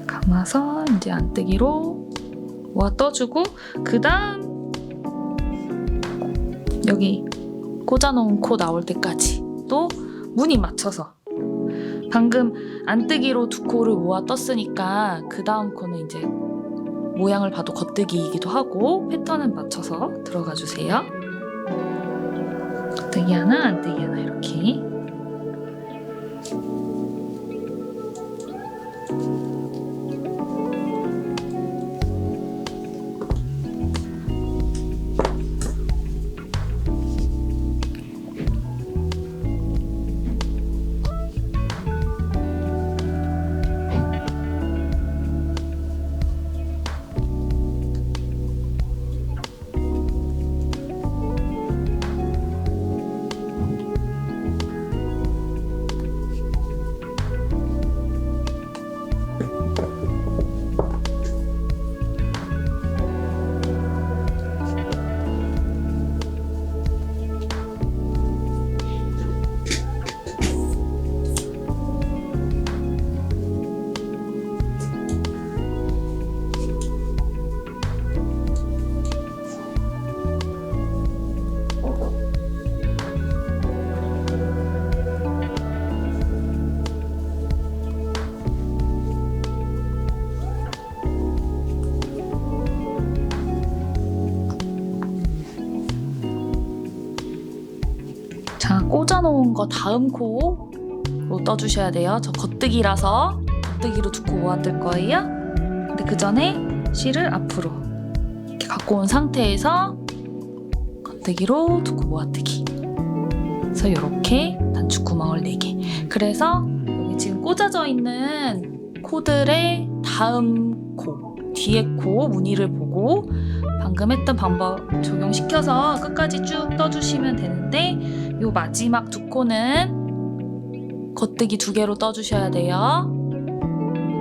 감아서 이제 안뜨기로 모아 떠주고 그 다음 여기 꽂아놓은 코 나올 때까지 또 무늬 맞춰서 방금 안뜨기로 2코를 모아 떴으니까 그 다음 코는 이제 모양을 봐도 겉뜨기이기도 하고 패턴은 맞춰서 들어가 주세요. 겉뜨기 하나, 안뜨기 하나 이렇게. 꽂아놓은 거 다음 코로 떠주셔야 돼요. 저 겉뜨기라서 겉뜨기로 두 코 모아뜰 거예요. 근데 그 전에 실을 앞으로 이렇게 갖고 온 상태에서 겉뜨기로 두 코 모아뜨기. 그래서 이렇게 단축구멍을 4개. 그래서 여기 지금 꽂아져 있는 코들의 다음 코, 뒤에 코 무늬를 보고 방금 했던 방법 적용시켜서 끝까지 쭉 떠주시면 되는데, 요 마지막 두 코는 겉뜨기 2개로 떠주셔야 돼요.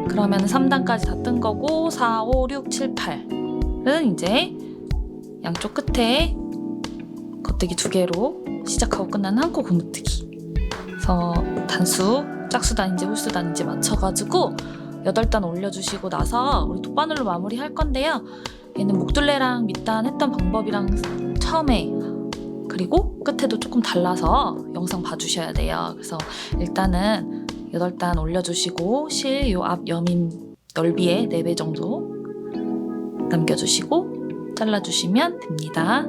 그러면 3단까지 다 뜬 거고 4, 5, 6, 7, 8은 이제 양쪽 끝에 겉뜨기 2개로 시작하고 끝나는 한 코 고무뜨기. 그래서 단수, 짝수단인지 홀수단인지 맞춰가지고 8단 올려주시고 나서 우리 돗바늘로 마무리할 건데요. 얘는 목둘레랑 밑단 했던 방법이랑 처음에 그리고 끝에도 조금 달라서 영상 봐주셔야 돼요. 그래서 일단은 8단 올려주시고 실 요 앞 여민 넓이에 4배 정도 남겨주시고 잘라주시면 됩니다.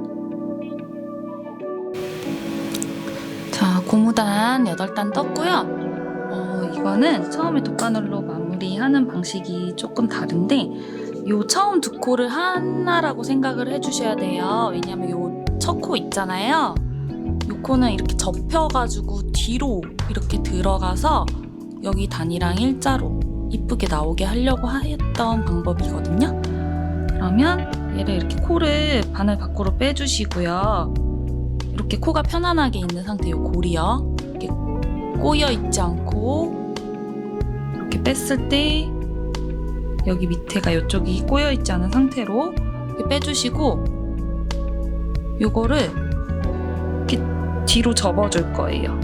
자, 고무단 8단 떴고요. 이거는 처음에 돗바늘로 마무리하는 방식이 조금 다른데, 요 처음 두 코를 하나라고 생각을 해주셔야 돼요. 왜냐면 요 첫 코 있잖아요. 요 코는 이렇게 접혀가지고 뒤로 이렇게 들어가서 여기 단이랑 일자로 이쁘게 나오게 하려고 했던 방법이거든요. 그러면 얘를 이렇게 코를 바늘 밖으로 빼주시고요. 이렇게 코가 편안하게 있는 상태, 요 골이요. 이렇게 꼬여 있지 않고 이렇게 뺐을 때 여기 밑에가 이쪽이 꼬여 있지 않은 상태로 이렇게 빼주시고, 요거를 이렇게 뒤로 접어줄 거예요.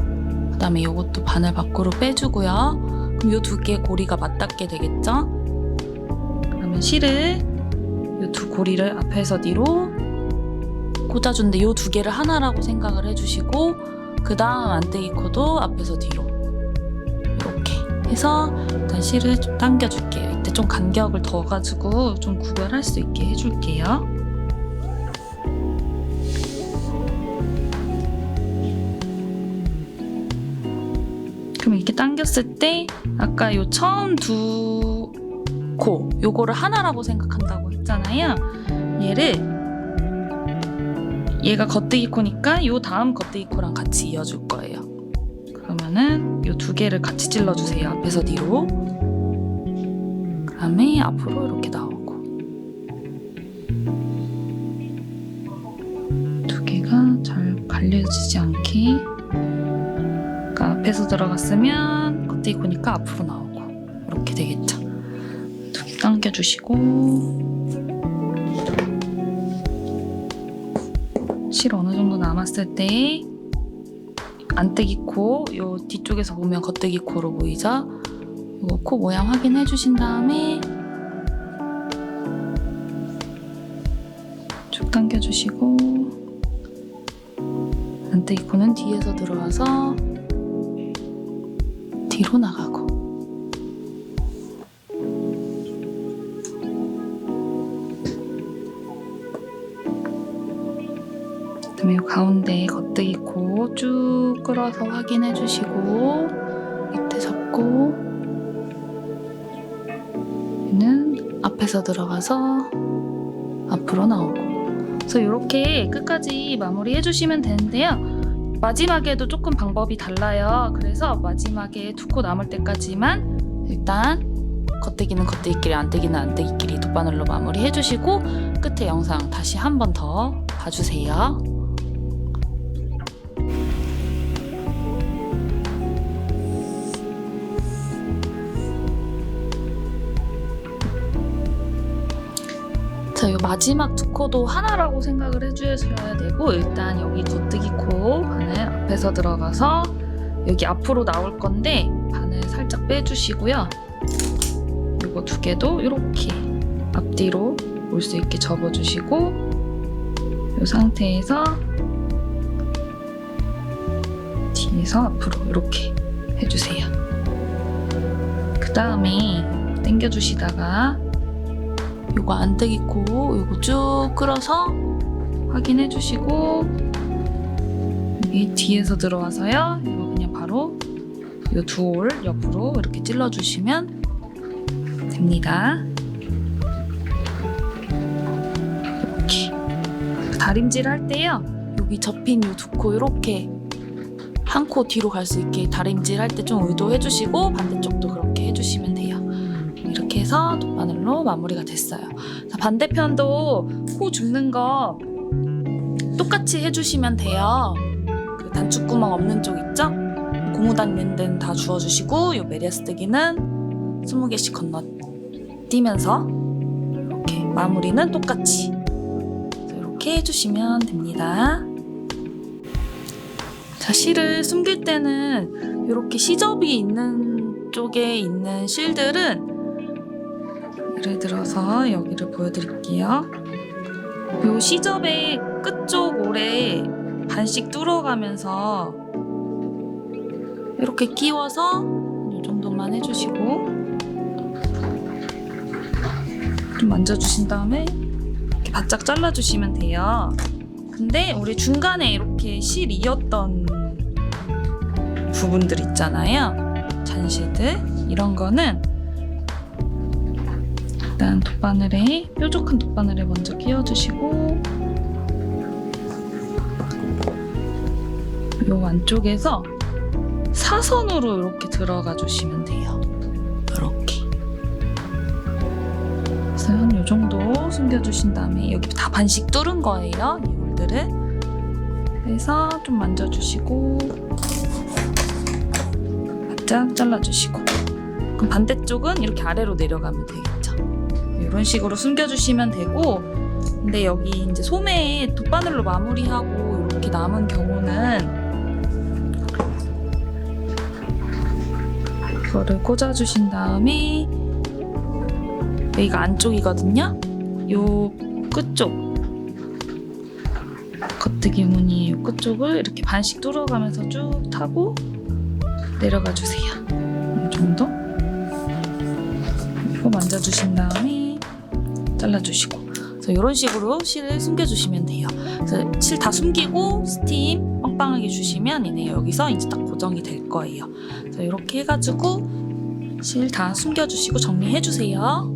그 다음에 요것도 바늘 밖으로 빼주고요. 그럼 요 2개의 고리가 맞닿게 되겠죠? 그러면 실을 요 2 고리를 앞에서 뒤로 꽂아준데 요 2개를 하나라고 생각을 해주시고, 그 다음 안뜨기 코도 앞에서 뒤로 이렇게 해서 일단 실을 좀 당겨줄게요. 이때 좀 간격을 더 가지고 좀 구별할 수 있게 해줄게요. 그럼 이렇게 당겼을 때 아까 요 처음 두 코 요거를 하나라고 생각한다고 했잖아요. 얘가 겉뜨기 코니까 요 다음 겉뜨기 코랑 같이 이어줄 거예요. 그러면은 요 2개를 같이 찔러주세요. 앞에서 뒤로. 그 다음에 앞으로 이렇게 나오고 2개가 잘 갈려지지 않게, 그러니까 앞에서 들어갔으면 겉뜨기 코니까 앞으로 나오고 이렇게 되겠죠. 2개 당겨주시고 실 어느 정도 남았을 때 안뜨기 코, 요 뒤쪽에서 보면 겉뜨기 코로 보이죠? 이거 코 모양 확인해 주신 다음에 쭉 당겨주시고, 안뜨기 코는 뒤에서 들어와서 뒤로 나가고, 그다음에 이 가운데 겉뜨기 코 쭉 끌어서 확인해 주시고 밑에 잡고, 얘는 앞에서 들어가서 앞으로 나오고. 그래서 이렇게 끝까지 마무리 해주시면 되는데요. 마지막에도 조금 방법이 달라요. 그래서 마지막에 2코 남을 때까지만 일단 겉뜨기는 겉뜨기끼리, 안뜨기는 안뜨기끼리 돗바늘로 마무리 해주시고 끝에 영상 다시 한 번 더 봐주세요. 자, 요 마지막 2코도 하나라고 생각을 해주셔야 되고, 일단 여기 겉뜨기 코 바늘 앞에서 들어가서 여기 앞으로 나올 건데 바늘 살짝 빼주시고요. 요거 2개도 이렇게 앞뒤로 올 수 있게 접어주시고, 요 상태에서 뒤에서 앞으로 이렇게 해주세요. 그 다음에 당겨주시다가 요거 안뜨기 코 요거 쭉 끌어서 확인해 주시고, 여기 이 뒤에서 들어와서요. 이거 그냥 바로 이 두 올 옆으로 이렇게 찔러주시면 됩니다. 이렇게 다림질 할 때요. 여기 접힌 이 두 코 이렇게 한 코 뒤로 갈 수 있게 다림질 할 때 좀 의도해주시고 반대쪽도 그렇게 해주시면 돼요. 이렇게 해서 돗바늘로 마무리가 됐어요. 자, 반대편도 코 줍는 거 똑같이 해주시면 돼요. 그 단축구멍 없는 쪽 있죠? 고무단 있는 데는 다 주워주시고 이 메리아스뜨기는 20개씩 건너뛰면서 이렇게 마무리는 똑같이 이렇게 해주시면 됩니다. 자, 실을 숨길 때는 이렇게 시접이 있는 쪽에 있는 실들은 예를 들어서 여기를 보여드릴게요. 이 시접의 끝쪽 올에 반씩 뚫어가면서 이렇게 끼워서 이 정도만 해주시고 좀 만져주신 다음에 이렇게 바짝 잘라주시면 돼요. 근데 우리 중간에 이렇게 실 이었던 부분들 있잖아요. 잔실들 이런 거는 일단 돗바늘에 뾰족한 돗바늘에 먼저 끼워주시고 요 안쪽에서 사선으로 이렇게 들어가 주시면 돼요. 이렇게. 그래서 한 요 정도 숨겨주신 다음에 여기 다 반씩 뚫은 거예요. 이 올들을. 그래서 좀 만져주시고 바짝 잘라주시고 그럼 반대쪽은 이렇게 아래로 내려가면 되겠죠. 이런 식으로 숨겨주시면 되고 근데 여기 이제 소매에 돗바늘로 마무리하고 이렇게 남은 경우는 이거를 꽂아주신 다음에 여기가 안쪽이거든요. 요 끝쪽 겉뜨기 무늬 요 끝쪽을 이렇게 반씩 뚫어가면서 쭉 타고 내려가 주세요. 이 정도. 이거 만져주신 다음에 잘라주시고 그래서 이런 식으로 실을 숨겨주시면 돼요. 그래서 실 다 숨기고 스팀 빵빵하게 주시면 얘네 여기서 이제 딱 고정이 될 거예요. 그래서 이렇게 해가지고 실 다 숨겨주시고 정리해주세요.